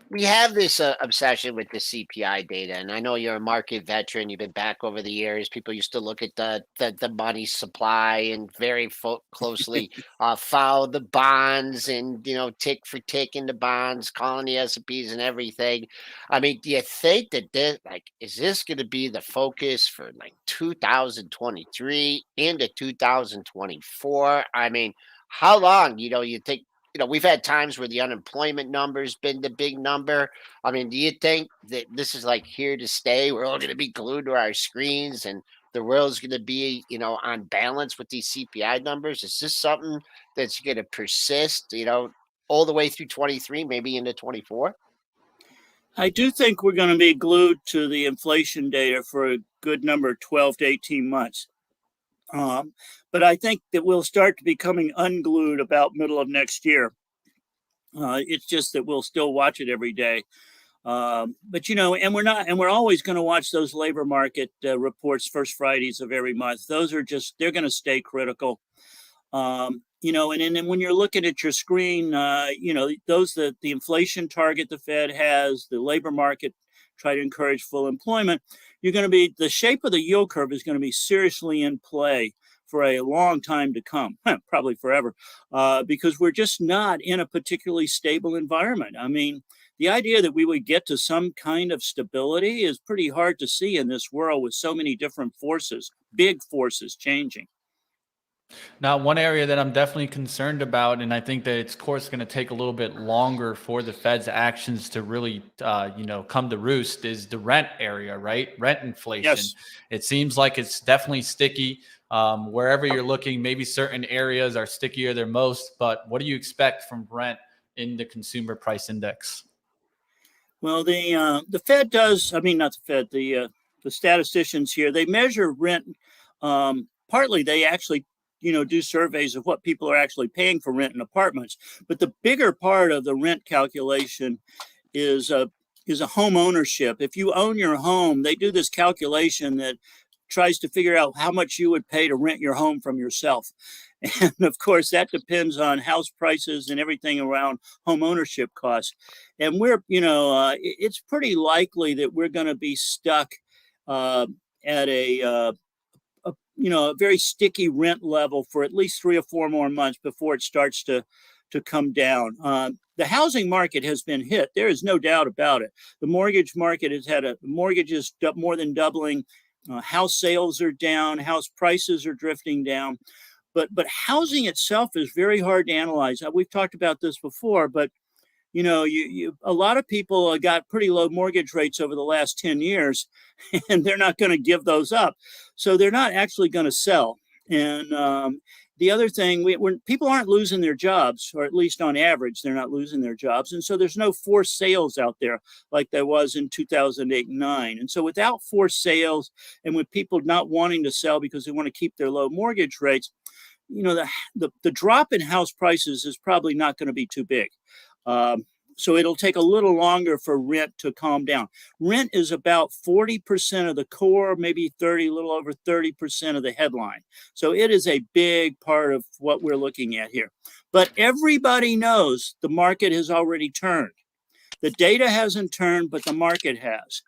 we have this obsession with the CPI data, and I know you're a market veteran. You've been back over the years. People used to look at the money supply and very closely follow the bonds and tick for tick in the bonds, calling the S&Ps and everything. I mean, do you think that is this going to be the focus for 2023 into 2024? I mean, how long you think? We've had times where the unemployment number's been the big number. I mean, do you think that this is here to stay? We're all going to be glued to our screens and the world's going to be, on balance with these CPI numbers? Is this something that's going to persist, all the way through 23, maybe into 24? I do think we're going to be glued to the inflation data for a good number, 12 to 18 months. But I think that we'll start to becoming unglued about middle of next year. It's just that we'll still watch it every day. But and we're always going to watch those labor market reports first Fridays of every month. Those are they're going to stay critical. And then when you're looking at your screen, those the inflation target the Fed has, the labor market try to encourage full employment. The shape of the yield curve is going to be seriously in play for a long time to come, probably forever, because we're just not in a particularly stable environment. I mean, the idea that we would get to some kind of stability is pretty hard to see in this world with so many different forces, big forces changing. Now, one area that I'm definitely concerned about, and I think that it's, of course, going to take a little bit longer for the Fed's actions to really, come to roost, is the rent area, right? Rent inflation. Yes. It seems like it's definitely sticky. Wherever you're looking, maybe certain areas are stickier than most. But what do you expect from rent in the consumer price index? Well, the Fed does. I mean, not the Fed. The statisticians here, they measure rent. Partly, they actually do surveys of what people are actually paying for rent in apartments. But the bigger part of the rent calculation is a home ownership. If you own your home, they do this calculation that tries to figure out how much you would pay to rent your home from yourself. And of course, that depends on house prices and everything around home ownership costs. And it's pretty likely that we're going to be stuck at a very sticky rent level for at least 3 or 4 more months before it starts to come down. The housing market has been hit. There is no doubt about it. The mortgage market has had mortgages more than doubling. House sales are down. House prices are drifting down. But housing itself is very hard to analyze. We've talked about this before, but a lot of people got pretty low mortgage rates over the last 10 years, and they're not going to give those up. So they're not actually going to sell. And the other thing, when people aren't losing their jobs, or at least on average, they're not losing their jobs. And so there's no forced sales out there like there was in 2008 and 2009. And so without forced sales and with people not wanting to sell because they want to keep their low mortgage rates, the drop in house prices is probably not going to be too big. So it'll take a little longer for rent to calm down. Rent is about 40% of the core, maybe 30, a little over 30% of the headline. So it is a big part of what we're looking at here. But everybody knows the market has already turned. The data hasn't turned, but the market has.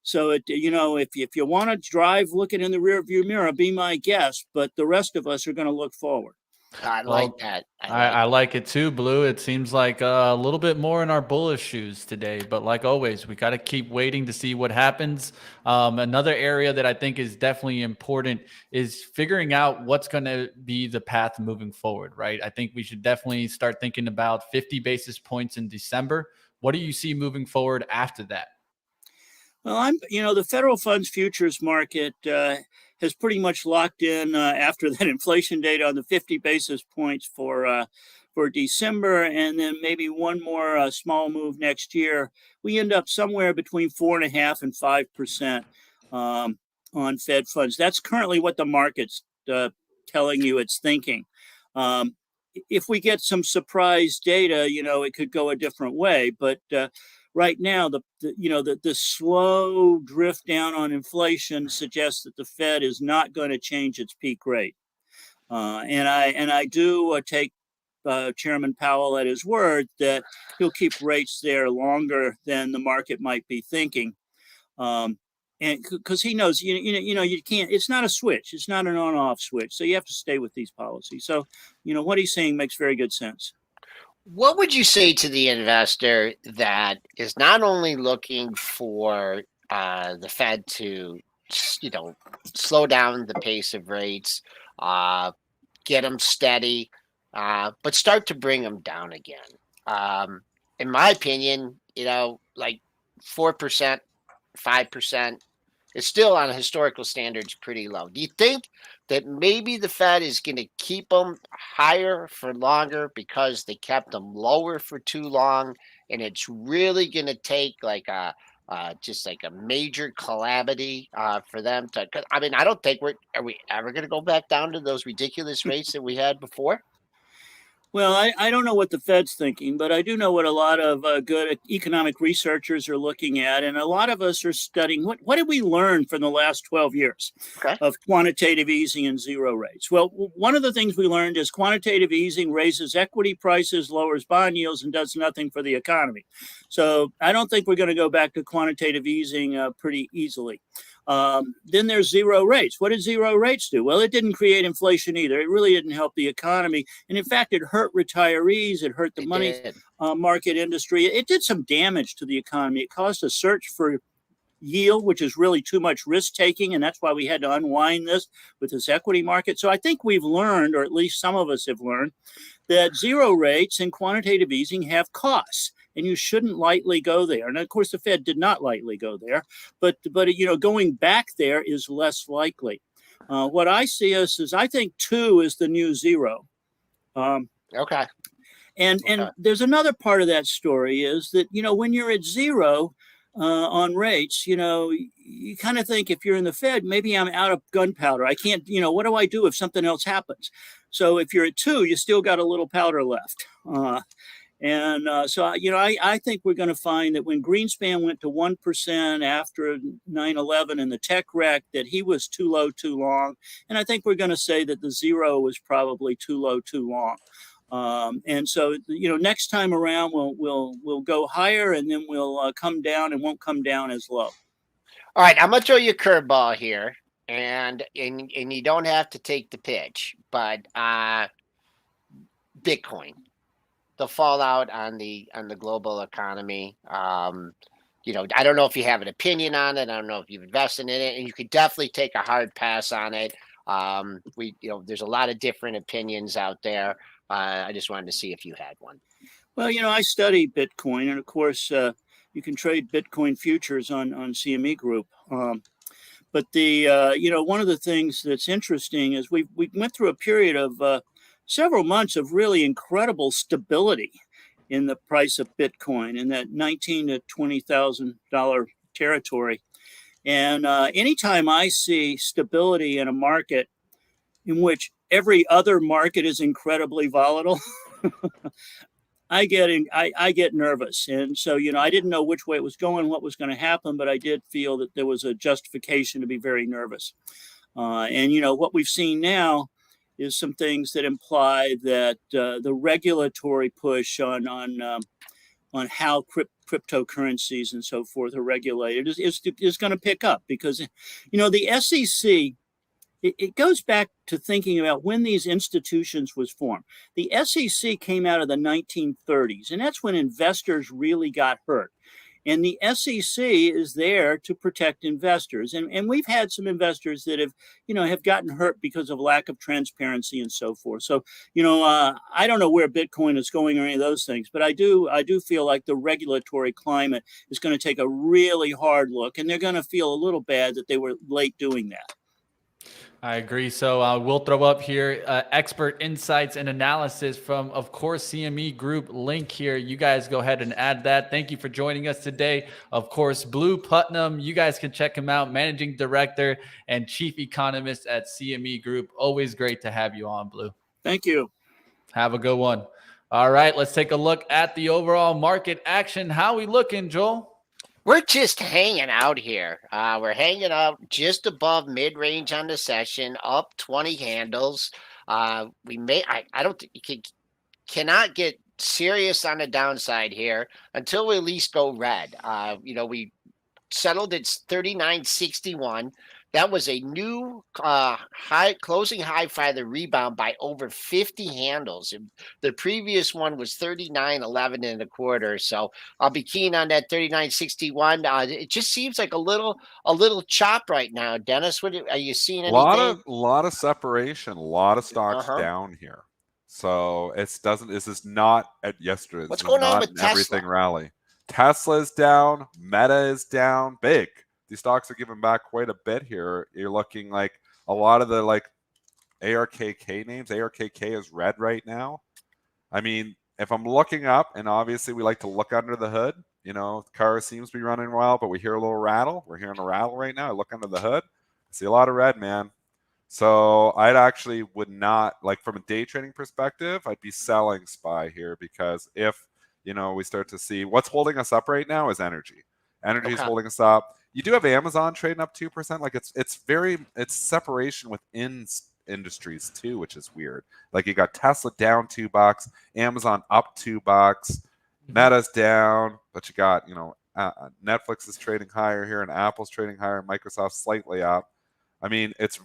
So, if you want to drive looking in the rearview mirror, be my guest, but the rest of us are going to look forward. I like that. I like it too, Blue. It seems like a little bit more in our bullish shoes today, but like always, we got to keep waiting to see what happens. Another area that I think is definitely important is figuring out what's going to be the path moving forward, right? I think we should definitely start thinking about 50 basis points in December. What do you see moving forward after that? Well, the federal funds futures market has pretty much locked in after that inflation data on the 50 basis points for December, and then maybe one more small move next year. We end up somewhere between 4.5% and 5% on Fed funds. That's currently what the market's telling you it's thinking. If we get some surprise data, it could go a different way, but right now, the slow drift down on inflation suggests that the Fed is not going to change its peak rate, and I do take Chairman Powell at his word that he'll keep rates there longer than the market might be thinking, and because he knows you can't. It's not a switch. It's not an on-off switch. So you have to stay with these policies. So what he's saying makes very good sense. What would you say to the investor that is not only looking for the Fed to, slow down the pace of rates, get them steady, but start to bring them down again? In my opinion, like 4%, 5%. It's still on historical standards pretty low. Do you think that maybe the Fed is going to keep them higher for longer because they kept them lower for too long, and it's really going to take like just like a major calamity for them to? I don't think are we ever going to go back down to those ridiculous rates that we had before? Well, I don't know what the Fed's thinking, but I do know what a lot of good economic researchers are looking at. And a lot of us are studying what did we learn from the last 12 years of quantitative easing and zero rates? Well, one of the things we learned is quantitative easing raises equity prices, lowers bond yields, and does nothing for the economy. So I don't think we're going to go back to quantitative easing pretty easily. Then there's zero rates. What did zero rates do? Well, it didn't create inflation either. It really didn't help the economy. And in fact, it hurt retirees. It hurt the money market industry. It did some damage to the economy. It caused a search for yield, which is really too much risk taking. And that's why we had to unwind this with this equity market. So I think we've learned, or at least some of us have learned, that zero rates and quantitative easing have costs. And you shouldn't lightly go there. And of course, the Fed did not lightly go there, but going back there is less likely. What I see is I think 2 is the new 0. Okay. And there's another part of that story is that when you're at 0 on rates, you kind of think if you're in the Fed, maybe I'm out of gunpowder. I can't. What do I do if something else happens? So if you're at 2, you still got a little powder left. So I think we're going to find that when Greenspan went to 1% after 9/11 and the tech wreck, that he was too low, too long. And I think we're going to say that the 0 was probably too low, too long. And so, next time around, we'll go higher, and then we'll come down and won't come down as low. All right, I'm going to throw you a curveball here, and you don't have to take the pitch, but Bitcoin. The fallout on the global economy. I don't know if you have an opinion on it. I don't know if you've invested in it, and you could definitely take a hard pass on it. There's a lot of different opinions out there. I just wanted to see if you had one. Well, I study Bitcoin, and of course, you can trade Bitcoin futures on CME Group. But one of the things that's interesting is we went through a period of several months of really incredible stability in the price of Bitcoin in that $19,000 to $20,000 territory. And anytime I see stability in a market in which every other market is incredibly volatile, I get nervous, and so I didn't know which way it was going, what was going to happen, but I did feel that there was a justification to be very nervous. And what we've seen now is some things that imply that the regulatory push on how cryptocurrencies and so forth are regulated is going to pick up, because the SEC. It goes back to thinking about when these institutions was formed. The SEC came out of the 1930s, and that's when investors really got hurt. And the SEC is there to protect investors. And we've had some investors that have gotten hurt because of lack of transparency and so forth. So, I don't know where Bitcoin is going or any of those things, but I do feel like the regulatory climate is going to take a really hard look, and they're going to feel a little bad that they were late doing that. I agree. So we'll throw up here expert insights and analysis from, of course, CME Group link here. You guys go ahead and add that. Thank you for joining us today. Of course, Blue Putnam, you guys can check him out, Managing Director and Chief Economist at CME Group. Always great to have you on, Blue. Thank you. Have a good one. All right, let's take a look at the overall market action. How we looking, Joel? We're just hanging out here. We're hanging out just above mid-range on the session, up 20 handles. I don't think you cannot get serious on the downside here until we at least go red. We settled at 39.61. That was a new closing high for the rebound by over 50 handles. The previous one was 39.11 and a quarter. So I'll be keen on that 39.61. It just seems like a little chop right now. Dennis, what are you seeing? Anything? A lot of separation. A lot of stocks down here. So this is not at yesterday. What's going on with Tesla? Everything rally. Tesla is down. Meta is down. Big. These stocks are giving back quite a bit here. You're looking like a lot of the ARKK names. ARKK is red right now. I mean, if I'm looking up, and obviously we like to look under the hood, the car seems to be running well, but we hear a little rattle. We're hearing a rattle right now. I look under the hood. I see a lot of red, man. So I'd actually would not, from a day trading perspective, I'd be selling SPY here, because if, we start to see what's holding us up right now is energy. Energy is holding us up. You do have Amazon trading up 2%. It's separation within industries too, which is weird. You got Tesla down $2, Amazon up $2, Meta's down, but you got Netflix is trading higher here, and Apple's trading higher, and Microsoft's slightly up. I mean, it's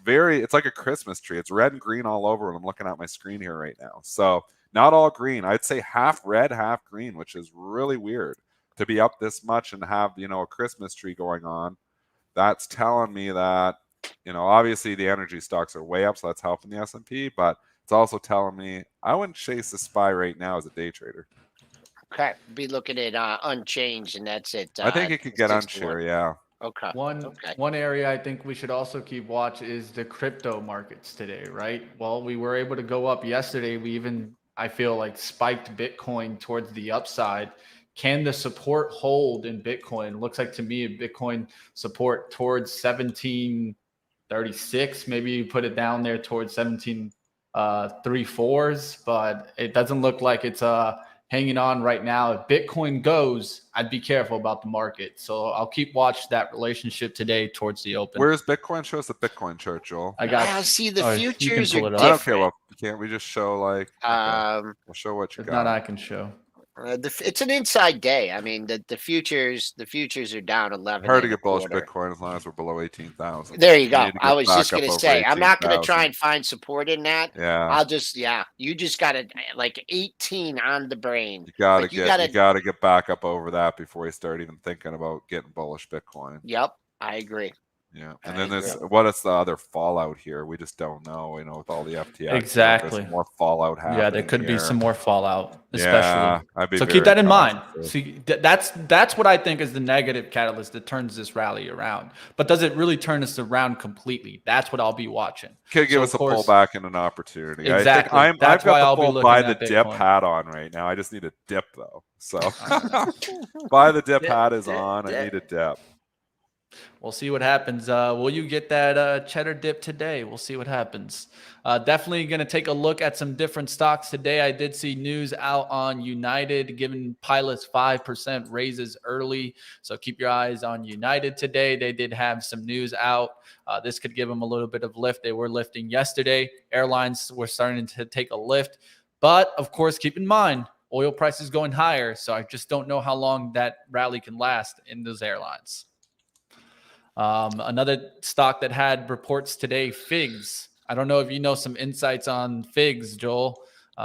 like a Christmas tree. It's red and green all over when I'm looking at my screen here right now. So not all green. I'd say half red, half green, which is really weird. To be up this much and have, a Christmas tree going on, that's telling me that, obviously the energy stocks are way up, so that's helping the S&P, but it's also telling me I wouldn't chase the SPY right now as a day trader. Okay. Be looking at unchanged, and that's it. I think it could get unsure, yeah. Okay. One area I think we should also keep watch is the crypto markets today, right? Well, we were able to go up yesterday. We even, I feel like, spiked Bitcoin towards the upside. Can the support hold in Bitcoin? Looks like to me Bitcoin support towards 1736. Maybe you put it down there towards 1734s, but it doesn't look like it's hanging on right now. If Bitcoin goes, I'd be careful about the market. So I'll keep watch that relationship today towards the open. Where's Bitcoin? Show us the Bitcoin chart, Joel. I see the futures are different. I don't care. Can't we just show we'll show what you got? If not, I can show. It's an inside day. I mean, the futures are down 11. Hard to get bullish Bitcoin as long as we're below 18,000. There you go. I was just going to say, I'm not going to try and find support in that. Yeah. You just got to 18 on the brain. You got to get back up over that before you start even thinking about getting bullish Bitcoin. Yep, I agree. Yeah, and then what is the other fallout here? We just don't know, with all the FTX. Exactly. There's more fallout happening. Yeah, there could be some more fallout, especially. Yeah, so keep that in mind. See, that's what I think is the negative catalyst that turns this rally around. But does it really turn us around completely? That's what I'll be watching. Could give us a pullback and an opportunity. Exactly. I've got the full buy the dip hat on right now. I just need a dip though. So buy the dip hat is on. I need a dip. We'll see what happens. Will you get that cheddar dip today? We'll see what happens. Definitely going to take a look at some different stocks today. I did see news out on United giving pilots 5% raises early. So keep your eyes on United today. They did have some news out. This could give them a little bit of lift. They were lifting yesterday. Airlines were starting to take a lift. But, of course, keep in mind, oil prices going higher. So I just don't know how long that rally can last in those airlines. Another stock that had reports today, Figs. I don't know if you know some insights on Figs, Joel.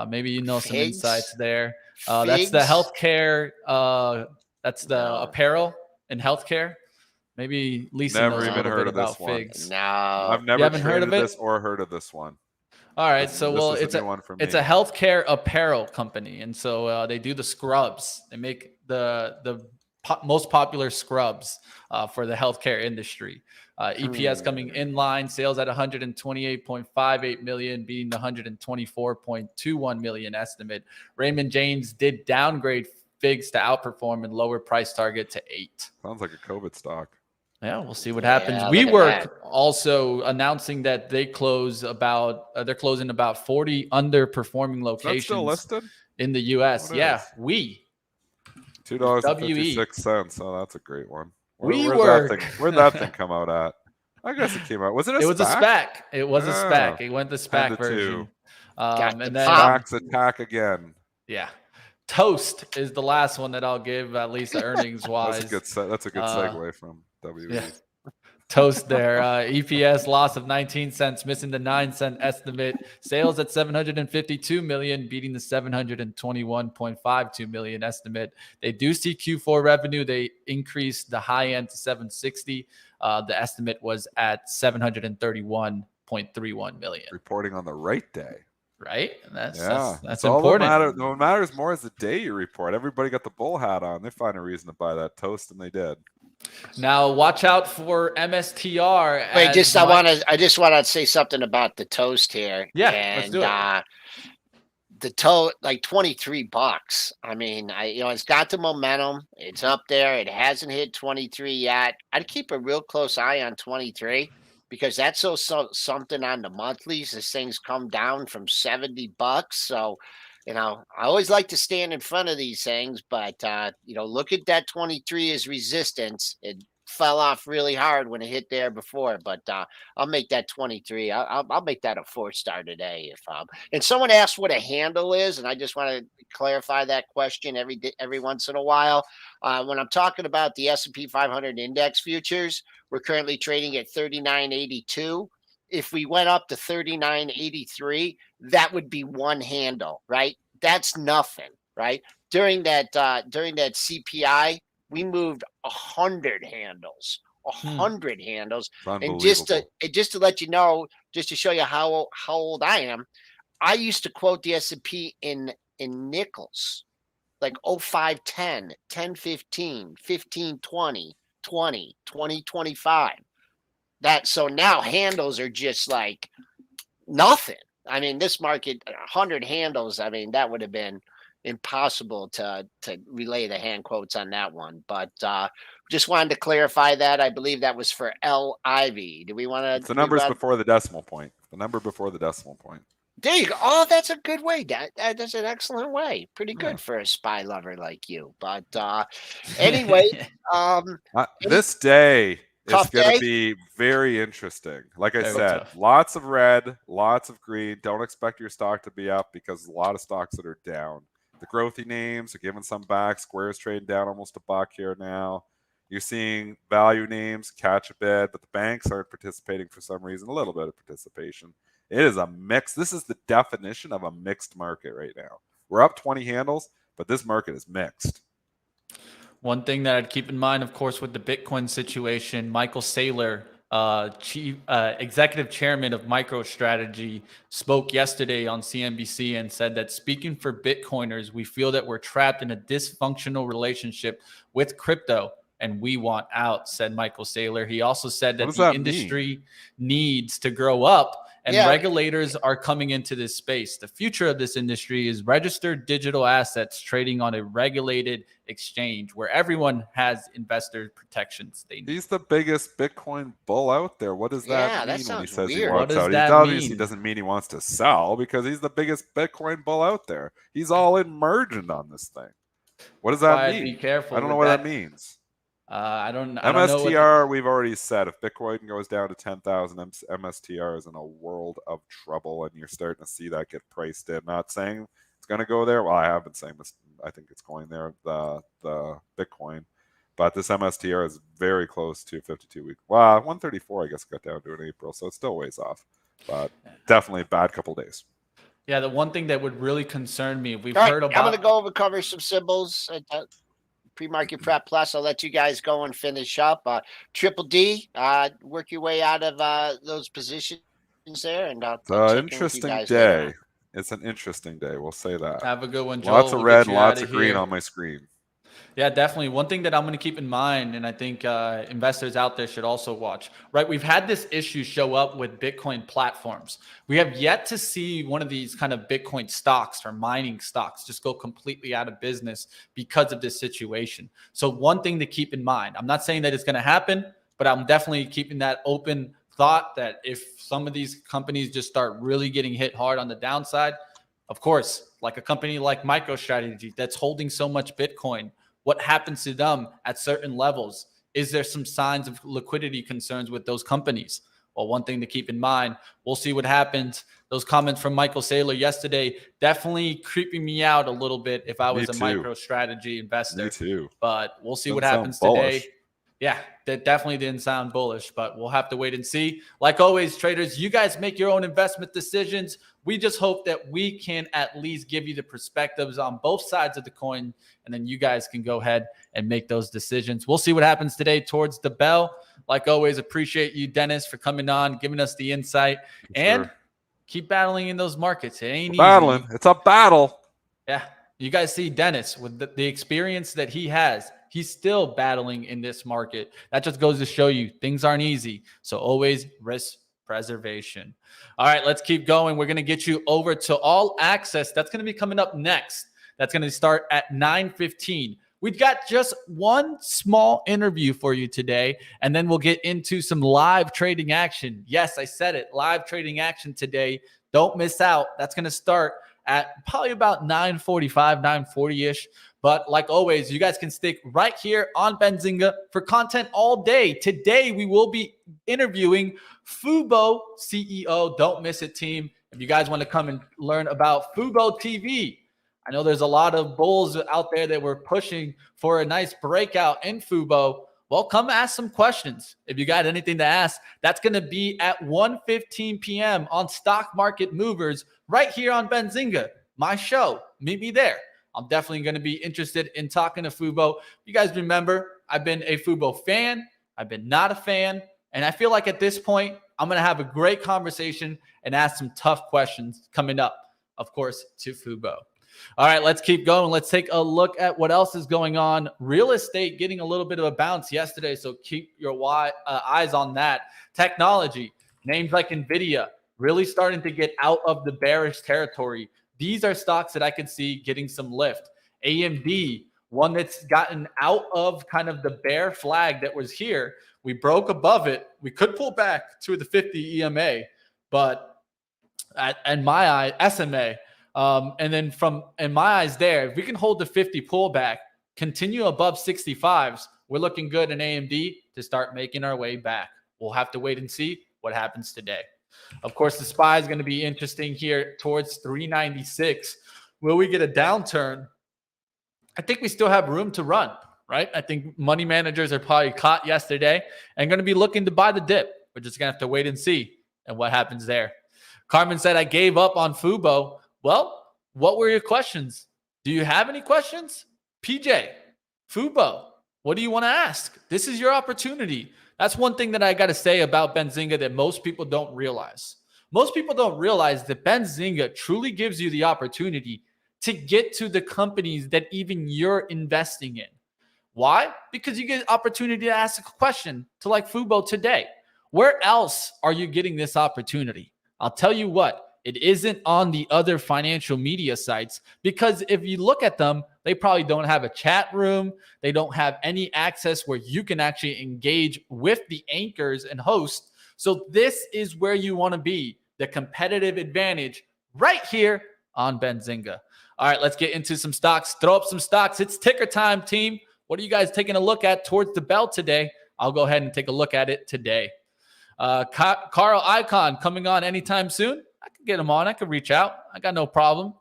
Maybe you know some insights there. That's the healthcare. That's the apparel and healthcare. Maybe Lisa knows a little bit about Figs. No, I've never traded this or heard of this one. All right, so it's a healthcare apparel company, and so they do the scrubs. They make the most popular scrubs for the healthcare industry. EPS coming in line, sales at 128.58 million, beating the 124.21 million estimate. Raymond James did downgrade Figs to outperform and lower price target to 8. Sounds like a COVID stock. Yeah, we'll see what happens. WeWork also announcing that they're closing about 40 underperforming locations. Still listed in the U.S. Yeah, $2.56. Oh, that's a great one. Where'd that thing come out at? I guess it came out. Was it a SPAC? It was a SPAC. It was a SPAC. It went the SPAC version. And then SPACs attack again. Yeah. Toast is the last one that I'll give, at least earnings wise. That's a good segue from WE. Yeah. Toast there. EPS loss of 19 cents, missing the 9-cent estimate. Sales at 752 million, beating the 721.52 million estimate. They do see Q4 revenue. They increased the high end to 760. The estimate was at 731.31 million. Reporting on the right day. Right? That's important. What matters more is the day you report. Everybody got the bull hat on. They find a reason to buy that toast, and they did. Now watch out for MSTR. Wait, I just want to say something about the toast here. Yeah, and, let's do it. The toast, like $23. I mean, it's got the momentum. It's up there. It hasn't hit 23 yet. I'd keep a real close eye on 23 because that's something on the monthlies. This thing's come down from $70. So, I always like to stand in front of these things, but, look at that 23 as resistance. It fell off really hard when it hit there before, but I'll make that 23. I'll make that a 4-star today. And someone asked what a handle is, and I just want to clarify that question every once in a while. When I'm talking about the S&P 500 index futures, we're currently trading at 39.82. If we went up to 39.83, that would be one handle, right? That's nothing, right? During that CPI, we moved 100 handles, 100 handles. And just to let you know, just to show you how old I am, I used to quote the S&P in nickels, like 0510, 1015, 1520, 20, 2025. So now handles are just like nothing. I mean, this market, 100 handles, I mean, that would have been impossible to relay the hand quotes on that one. But just wanted to clarify that. I believe that was for LIV. Do we want to? It's the numbers before the decimal point. The number before the decimal point. There you go. Oh, that's a good way. That's an excellent way. Pretty good for a spy lover like you. But anyway, this day. It's going to be very interesting. Like I said, lots of red, lots of green. Don't expect your stock to be up because a lot of stocks that are down. The growthy names are giving some back. Square's trading down almost $1 here now. You're seeing value names catch a bit, but the banks aren't participating for some reason. A little bit of participation. It is a mix. This is the definition of a mixed market right now. We're up 20 handles, but this market is mixed. One thing that I'd keep in mind, of course, with the Bitcoin situation, Michael Saylor, executive chairman of MicroStrategy, spoke yesterday on CNBC and said that speaking for Bitcoiners, we feel that we're trapped in a dysfunctional relationship with crypto. and we want out, said Michael Saylor. He also said that the that industry needs to grow up, and regulators are coming into this space. The future of this industry is registered digital assets trading on a regulated exchange where everyone has investor protections they need. He's the biggest Bitcoin bull out there. What does that mean when he says he wants out? He obviously doesn't mean he wants to sell, because he's the biggest Bitcoin bull out there. He's all emergent on this thing. What does that mean? Be careful. I don't know what that means. I don't know. MSTR, we've already said, if Bitcoin goes down to 10,000, MSTR is in a world of trouble, and you're starting to see that get priced in. Not saying it's going to go there. Well, I have been saying this. I think it's going there, the Bitcoin. But this MSTR is very close to 52-week. Well, 134, I guess, got down to in April, so it's still ways off. But definitely a bad couple days. Yeah, the one thing that would really concern me, we've heard about... I'm going to cover some symbols. Pre-market prep plus. I'll let you guys go and finish up. Triple D, work your way out of those positions there, and it's an interesting day. It's an interesting day. We'll say that. Have a good one, Joel. Lots of red, lots of green on my screen. Yeah, definitely. One thing that I'm going to keep in mind, and I think investors out there should also watch, right? We've had this issue show up with Bitcoin platforms. We have yet to see one of these kind of Bitcoin stocks or mining stocks just go completely out of business because of this situation. So one thing to keep in mind, I'm not saying that it's going to happen, but I'm definitely keeping that open thought that if some of these companies just start really getting hit hard on the downside, of course, like a company like MicroStrategy that's holding so much Bitcoin, what happens to them at certain levels? Is there some signs of liquidity concerns with those companies? Well, one thing to keep in mind, we'll see what happens. Those comments from Michael Saylor yesterday definitely creeping me out a little bit if I was a MicroStrategy investor. Me too. But we'll see what happens today. Yeah, that definitely didn't sound bullish, but we'll have to wait and see. Like always, traders, you guys make your own investment decisions. We just hope that we can at least give you the perspectives on both sides of the coin, and then you guys can go ahead and make those decisions. We'll see what happens today towards the bell. Like always, appreciate you, Dennis, for coming on, giving us the insight, and keep battling in those markets. It ain't easy. It's a battle. Yeah. You guys see Dennis with the experience that he has. He's still battling in this market. That just goes to show you things aren't easy. So always risk preservation. All right, let's keep going. We're going to get you over to All Access. That's going to be coming up next. That's going to start at 9:15. We've got just one small interview for you today, and then we'll get into some live trading action. Yes, I said it. Live trading action today. Don't miss out. That's going to start at probably about 9:45, 9:40-ish. But like always, you guys can stick right here on Benzinga for content all day. Today, we will be interviewing Fubo CEO. Don't miss it, team. If you guys want to come and learn about Fubo TV, I know there's a lot of bulls out there that were pushing for a nice breakout in Fubo. Well, come ask some questions. If you got anything to ask, that's going to be at 1:15 p.m. on Stock Market Movers right here on Benzinga, my show. Meet me there. I'm definitely going to be interested in talking to Fubo. You guys remember, I've been a Fubo fan. I've been not a fan. And I feel like at this point, I'm going to have a great conversation and ask some tough questions coming up, of course, to Fubo. All right, let's keep going. Let's take a look at what else is going on. Real estate getting a little bit of a bounce yesterday, so keep your eyes on that. Technology, names like NVIDIA, really starting to get out of the bearish territory. These are stocks that I could see getting some lift. AMD, one that's gotten out of kind of the bear flag that was here. We broke above it. We could pull back to the 50 EMA, but in my eye, SMA. And then in my eyes there, if we can hold the 50 pullback, continue above 65s, we're looking good in AMD to start making our way back. We'll have to wait and see what happens today. Of course, the SPY is going to be interesting here towards 396. Will we get a downturn? I think we still have room to run, right? I think money managers are probably caught yesterday and going to be looking to buy the dip. We're just going to have to wait and see and what happens there. Carmen said, I gave up on Fubo. Well, what were your questions? Do you have any questions? PJ, Fubo, what do you want to ask? This is your opportunity. That's one thing that I got to say about Benzinga that most people don't realize. Most people don't realize that Benzinga truly gives you the opportunity to get to the companies that even you're investing in. Why? Because you get opportunity to ask a question to like Fubo today. Where else are you getting this opportunity? I'll tell you what, it isn't on the other financial media sites, because if you look at them, they probably don't have a chat room. They don't have any access where you can actually engage with the anchors and hosts. So this is where you want to be, the competitive advantage right here on Benzinga. All right, let's get into some stocks. Throw up some stocks. It's ticker time, team. What are you guys taking a look at towards the bell today? I'll go ahead and take a look at it today. Carl Icahn coming on anytime soon. I could get him on. I could reach out. I got no problem.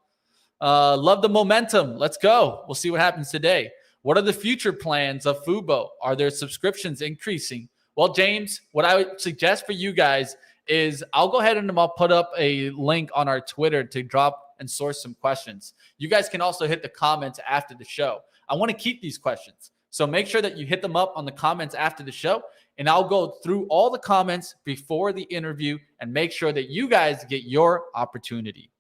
Love the momentum. Let's go. We'll see what happens today. What are the future plans of Fubo? Are their subscriptions increasing? Well, James, what I would suggest for you guys is I'll go ahead and I'll put up a link on our Twitter to drop and source some questions. You guys can also hit the comments after the show. I want to keep these questions. So make sure that you hit them up on the comments after the show, and I'll go through all the comments before the interview and make sure that you guys get your opportunity.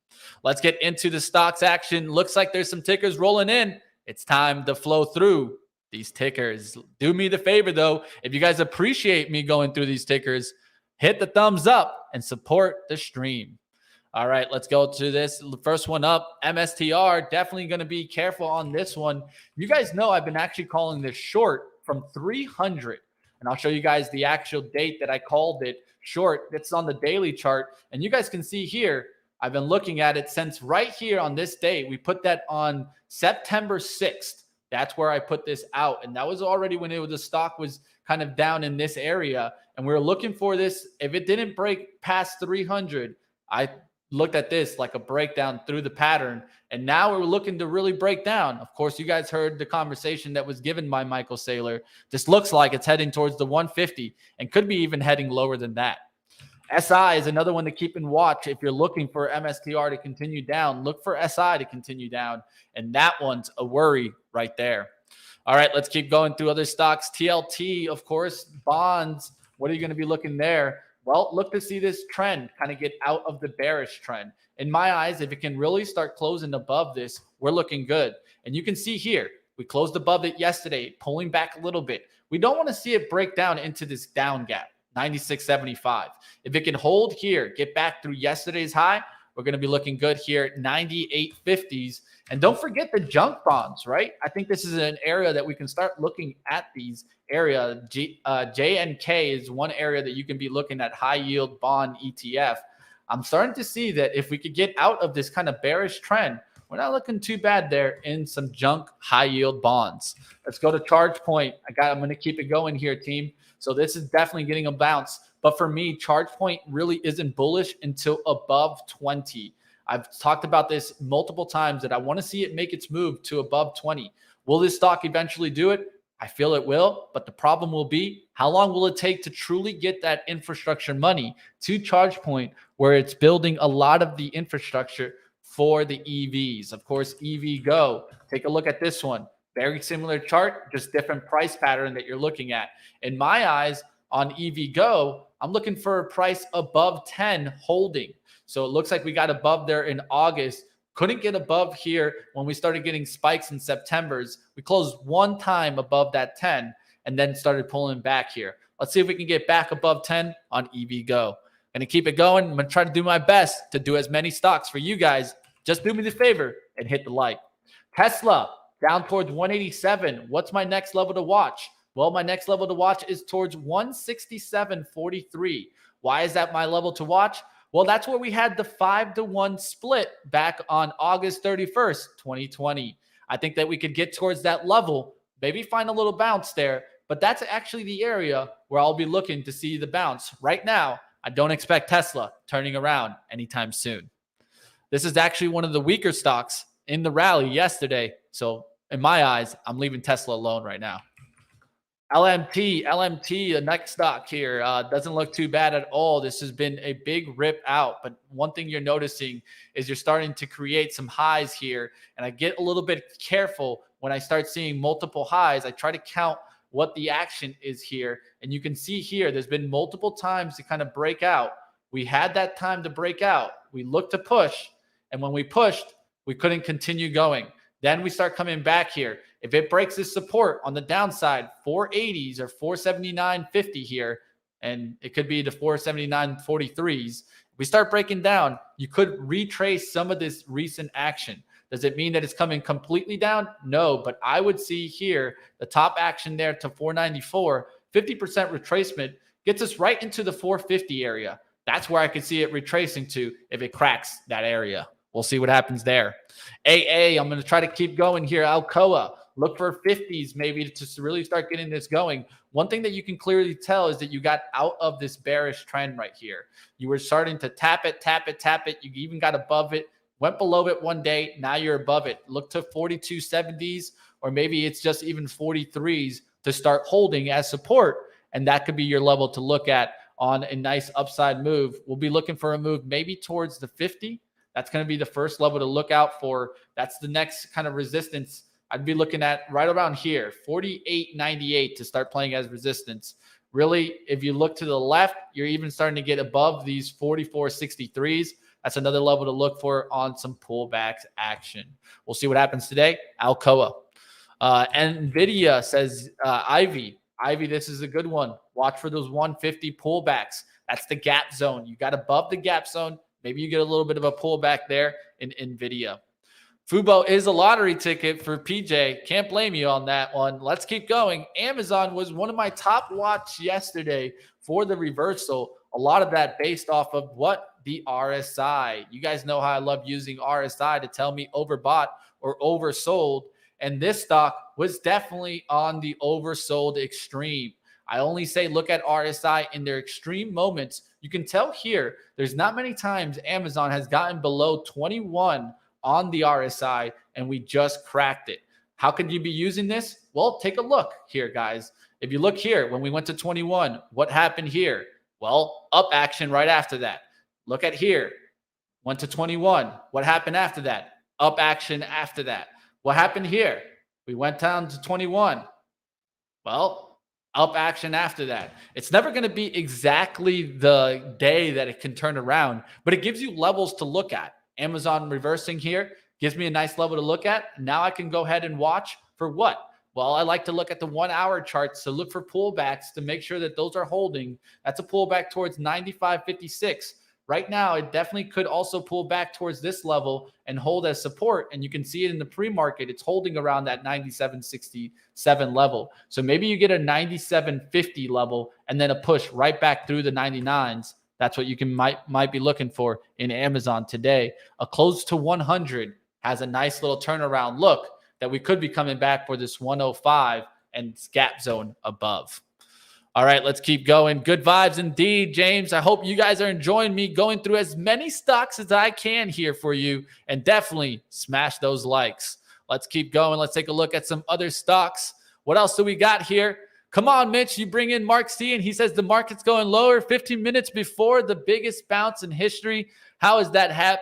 Let's get into the stocks action. Looks like there's some tickers rolling in. It's time to flow through these tickers. Do me the favor, though. If you guys appreciate me going through these tickers, hit the thumbs up and support the stream. All right, let's go to this. The first one up, MSTR. Definitely going to be careful on this one. You guys know I've been actually calling this short from 300. And I'll show you guys the actual date that I called it short. It's on the daily chart. And you guys can see here, I've been looking at it since right here on this day. We put that on September 6th. That's where I put this out. And that was already when the stock was kind of down in this area. And we were looking for this. If it didn't break past 300, I looked at this like a breakdown through the pattern. And now we're looking to really break down. Of course, you guys heard the conversation that was given by Michael Saylor. This looks like it's heading towards the 150 and could be even heading lower than that. SI is another one to keep in watch. If you're looking for MSTR to continue down, look for SI to continue down. And that one's a worry right there. All right, let's keep going through other stocks. TLT, of course, bonds. What are you going to be looking there? Well, look to see this trend kind of get out of the bearish trend. In my eyes, if it can really start closing above this, we're looking good. And you can see here, we closed above it yesterday, pulling back a little bit. We don't want to see it break down into this down gap, 96.75. If it can hold here, get back through yesterday's high, we're going to be looking good here at 98.50s. And don't forget the junk bonds, right? I think this is an area that we can start looking at these area. JNK is one area that you can be looking at, high yield bond ETF. I'm starting to see that if we could get out of this kind of bearish trend, we're not looking too bad there in some junk high yield bonds. Let's go to ChargePoint. I'm going to keep it going here, team. So this is definitely getting a bounce. But for me, ChargePoint really isn't bullish until above 20. I've talked about this multiple times that I want to see it make its move to above 20. Will this stock eventually do it? I feel it will, but the problem will be how long will it take to truly get that infrastructure money to ChargePoint, where it's building a lot of the infrastructure for the EVs. Of course, EV Go. Take a look at this one. Very similar chart, just different price pattern that you're looking at. In my eyes, on EV Go, I'm looking for a price above 10 holding. So it looks like we got above there in August. Couldn't get above here when we started getting spikes in September's. We closed one time above that 10 and then started pulling back here. Let's see if we can get back above 10 on EV Go. Going to keep it going. I'm going to try to do my best to do as many stocks for you guys. Just do me the favor and hit the like. Tesla down towards 187. What's my next level to watch? Well, my next level to watch is towards 167.43. Why is that my level to watch? Well, that's where we had the 5-to-1 split back on August 31st, 2020. I think that we could get towards that level, maybe find a little bounce there, but that's actually the area where I'll be looking to see the bounce. Right now, I don't expect Tesla turning around anytime soon. This is actually one of the weaker stocks in the rally yesterday. So in my eyes, I'm leaving Tesla alone right now. LMT, the next stock here, doesn't look too bad at all. This has been a big rip out, but one thing you're noticing is you're starting to create some highs here, and I get a little bit careful when I start seeing multiple highs. I try to count what the action is here, and you can see here there's been multiple times to kind of break out. We had that time to break out. We looked to push, and when we pushed, we couldn't continue going. Then we start coming back here. If it breaks this support on the downside, 480s or 479.50 here, and it could be the 479.43s. We start breaking down, you could retrace some of this recent action. Does it mean that it's coming completely down? No, but I would see here the top action there to 494, 50% retracement gets us right into the 450 area. That's where I could see it retracing to if it cracks that area. We'll see what happens there. AA, I'm going to try to keep going here. Alcoa, look for 50s maybe to really start getting this going. One thing that you can clearly tell is that you got out of this bearish trend right here. You were starting to tap it. You even got above it, went below it one day. Now you're above it. Look to 42.70s, or maybe it's just even 43s to start holding as support. And that could be your level to look at on a nice upside move. We'll be looking for a move maybe towards the 50. That's going to be the first level to look out for. That's the next kind of resistance I'd be looking at right around here, 48.98 to start playing as resistance. Really, if you look to the left, you're even starting to get above these 44.63s. That's another level to look for on some pullbacks action. We'll see what happens today. Alcoa. NVIDIA says Ivy, this is a good one. Watch for those 150 pullbacks. That's the gap zone. You got above the gap zone. Maybe you get a little bit of a pullback there in NVIDIA. Fubo is a lottery ticket for PJ. Can't blame you on that one. Let's keep going. Amazon was one of my top watch yesterday for the reversal. A lot of that based off of what? The RSI. You guys know how I love using RSI to tell me overbought or oversold. And this stock was definitely on the oversold extreme. I only say look at RSI in their extreme moments. You can tell here, there's not many times Amazon has gotten below 21 on the RSI, and we just cracked it. How could you be using this? Well, take a look here, guys. If you look here, when we went to 21, what happened here? Well, up action right after that. Look at here, went to 21. What happened after that? Up action after that. What happened here? We went down to 21. Well, up action after that. It's never going to be exactly the day that it can turn around, but it gives you levels to look at. Amazon reversing here gives me a nice level to look at. Now I can go ahead and watch for what? Well, I like to look at the 1 hour charts to look for pullbacks to make sure that those are holding. That's a pullback towards 95.56. Right now, it definitely could also pull back towards this level and hold as support. And you can see it in the pre-market. It's holding around that 97.67 level. So maybe you get a 97.50 level and then a push right back through the 99s. That's what you might be looking for in Amazon today. A close to 100 has a nice little turnaround look that we could be coming back for this 105 and gap zone above. All right, let's keep going. Good vibes indeed, James. I hope you guys are enjoying me going through as many stocks as I can here for you, and definitely smash those likes. Let's keep going. Let's take a look at some other stocks. What else do we got here? Come on, Mitch. You bring in Mark C, and he says the market's going lower 15 minutes before the biggest bounce in history. How is that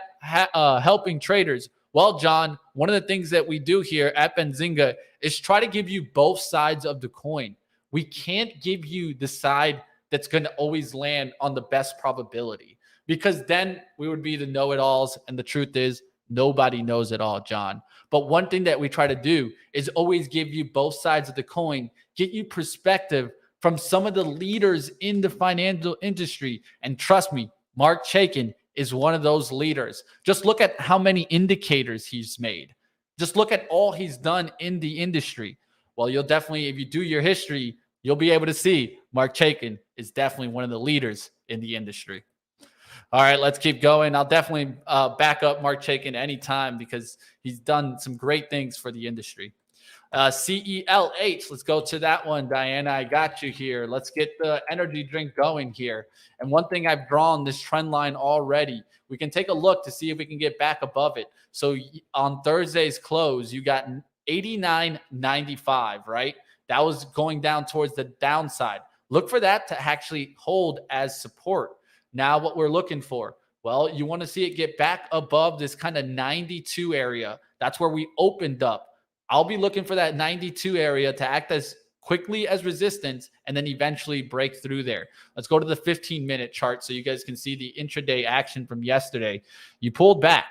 helping traders? Well, John, one of the things that we do here at Benzinga is try to give you both sides of the coin. We can't give you the side that's going to always land on the best probability, because then we would be the know-it-alls. And the truth is nobody knows it all, John. But one thing that we try to do is always give you both sides of the coin, get you perspective from some of the leaders in the financial industry. And trust me, Mark Chaikin is one of those leaders. Just look at how many indicators he's made. Just look at all he's done in the industry. Well, you'll definitely, if you do your history, you'll be able to see Mark Chaikin is definitely one of the leaders in the industry. All right, let's keep going. I'll definitely back up Mark Chaikin anytime because he's done some great things for the industry. CELH, let's go to that one, Diana. I got you here. Let's get the energy drink going here. And one thing I've drawn this trend line already. We can take a look to see if we can get back above it. So on Thursday's close, you got 89.95, right? That was going down towards the downside. Look for that to actually hold as support. Now what we're looking for, well, you want to see it get back above this kind of 92 area. That's where we opened up. I'll be looking for that 92 area to act as quickly as resistance and then eventually break through there. Let's go to the 15-minute chart so you guys can see the intraday action from yesterday. You pulled back.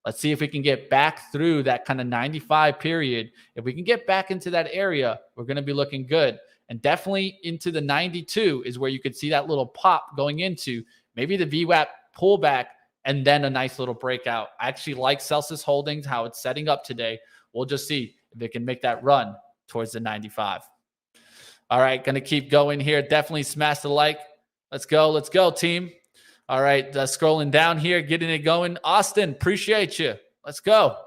Let's see if we can get back through that kind of 95 period. If we can get back into that area, we're going to be looking good. And definitely into the 92 is where you could see that little pop going into maybe the VWAP pullback and then a nice little breakout. I actually like Celsius Holdings, how it's setting up today. We'll just see if it can make that run towards the 95. All right, going to keep going here. Definitely smash the like. Let's go, team. All right, scrolling down here, getting it going. Austin, appreciate you. Let's go.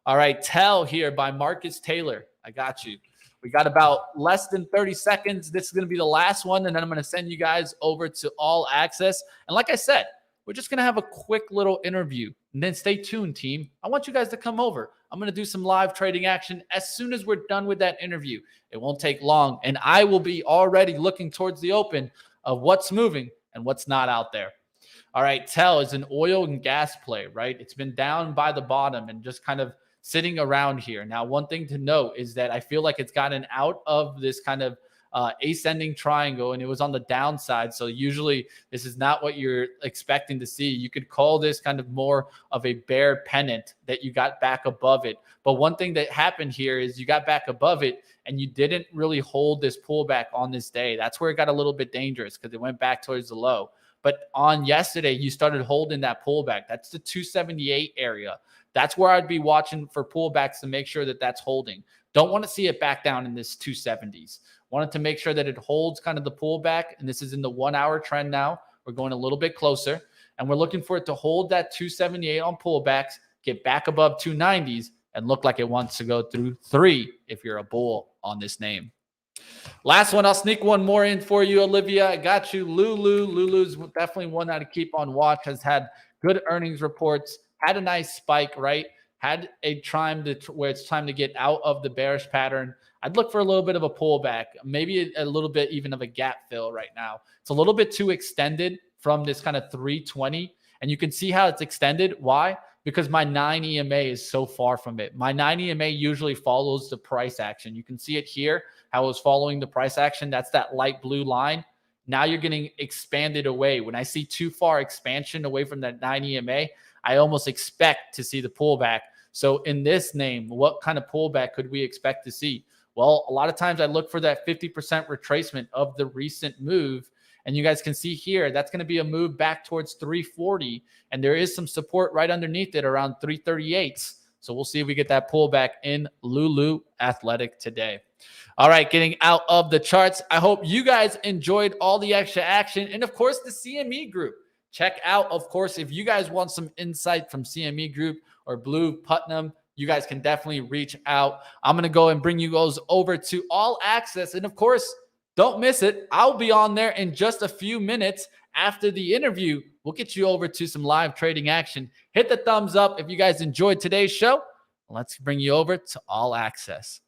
All right, Tell here by Marcus Taylor. I got you. We got about less than 30 seconds. This is going to be the last one, and then I'm going to send you guys over to All Access. And like I said, we're just going to have a quick little interview. And then stay tuned, team. I want you guys to come over. I'm going to do some live trading action as soon as we're done with that interview. It won't take long, and I will be already looking towards the open of what's moving and what's not out there. All right, Tell is an oil and gas play, right? It's been down by the bottom and just kind of sitting around here. Now, one thing to note is that I feel like it's gotten out of this kind of ascending triangle, and it was on the downside. So usually this is not what you're expecting to see. You could call this kind of more of a bear pennant that you got back above it. But one thing that happened here is you got back above it and you didn't really hold this pullback on this day. That's where it got a little bit dangerous because it went back towards the low. But on yesterday, you started holding that pullback. That's the 278 area. That's where I'd be watching for pullbacks to make sure that that's holding. Don't want to see it back down in this 270s. Wanted to make sure that it holds kind of the pullback. And this is in the 1 hour trend now. We're going a little bit closer. And we're looking for it to hold that 278 on pullbacks, get back above 290s, and look like it wants to go through 3 if you're a bull on this name. Last one, I'll sneak one more in for you, Olivia. I got you. Lulu's definitely one that I keep on watch, has had good earnings reports, had a nice spike, right? Had a time to where it's time to get out of the bearish pattern. I'd look for a little bit of a pullback, maybe a little bit even of a gap fill right now. It's a little bit too extended from this kind of 320, and you can see how it's extended. Why? Because my 9 EMA is so far from it. My 9 EMA usually follows the price action. You can see it here, how it was following the price action. That's that light blue line. Now you're getting expanded away. When I see too far expansion away from that 9 EMA, I almost expect to see the pullback. So in this name, what kind of pullback could we expect to see? Well, a lot of times I look for that 50% retracement of the recent move. And you guys can see here, that's going to be a move back towards 340. And there is some support right underneath it around 338. So we'll see if we get that pullback in Lulu Athletic today. All right, getting out of the charts. I hope you guys enjoyed all the extra action. And of course, the CME group. Check out, of course, if you guys want some insight from CME group or Blue Putnam, you guys can definitely reach out. I'm going to go and bring you guys over to All Access. And of course, don't miss it. I'll be on there in just a few minutes after the interview. We'll get you over to some live trading action. Hit the thumbs up if you guys enjoyed today's show. Let's bring you over to All Access.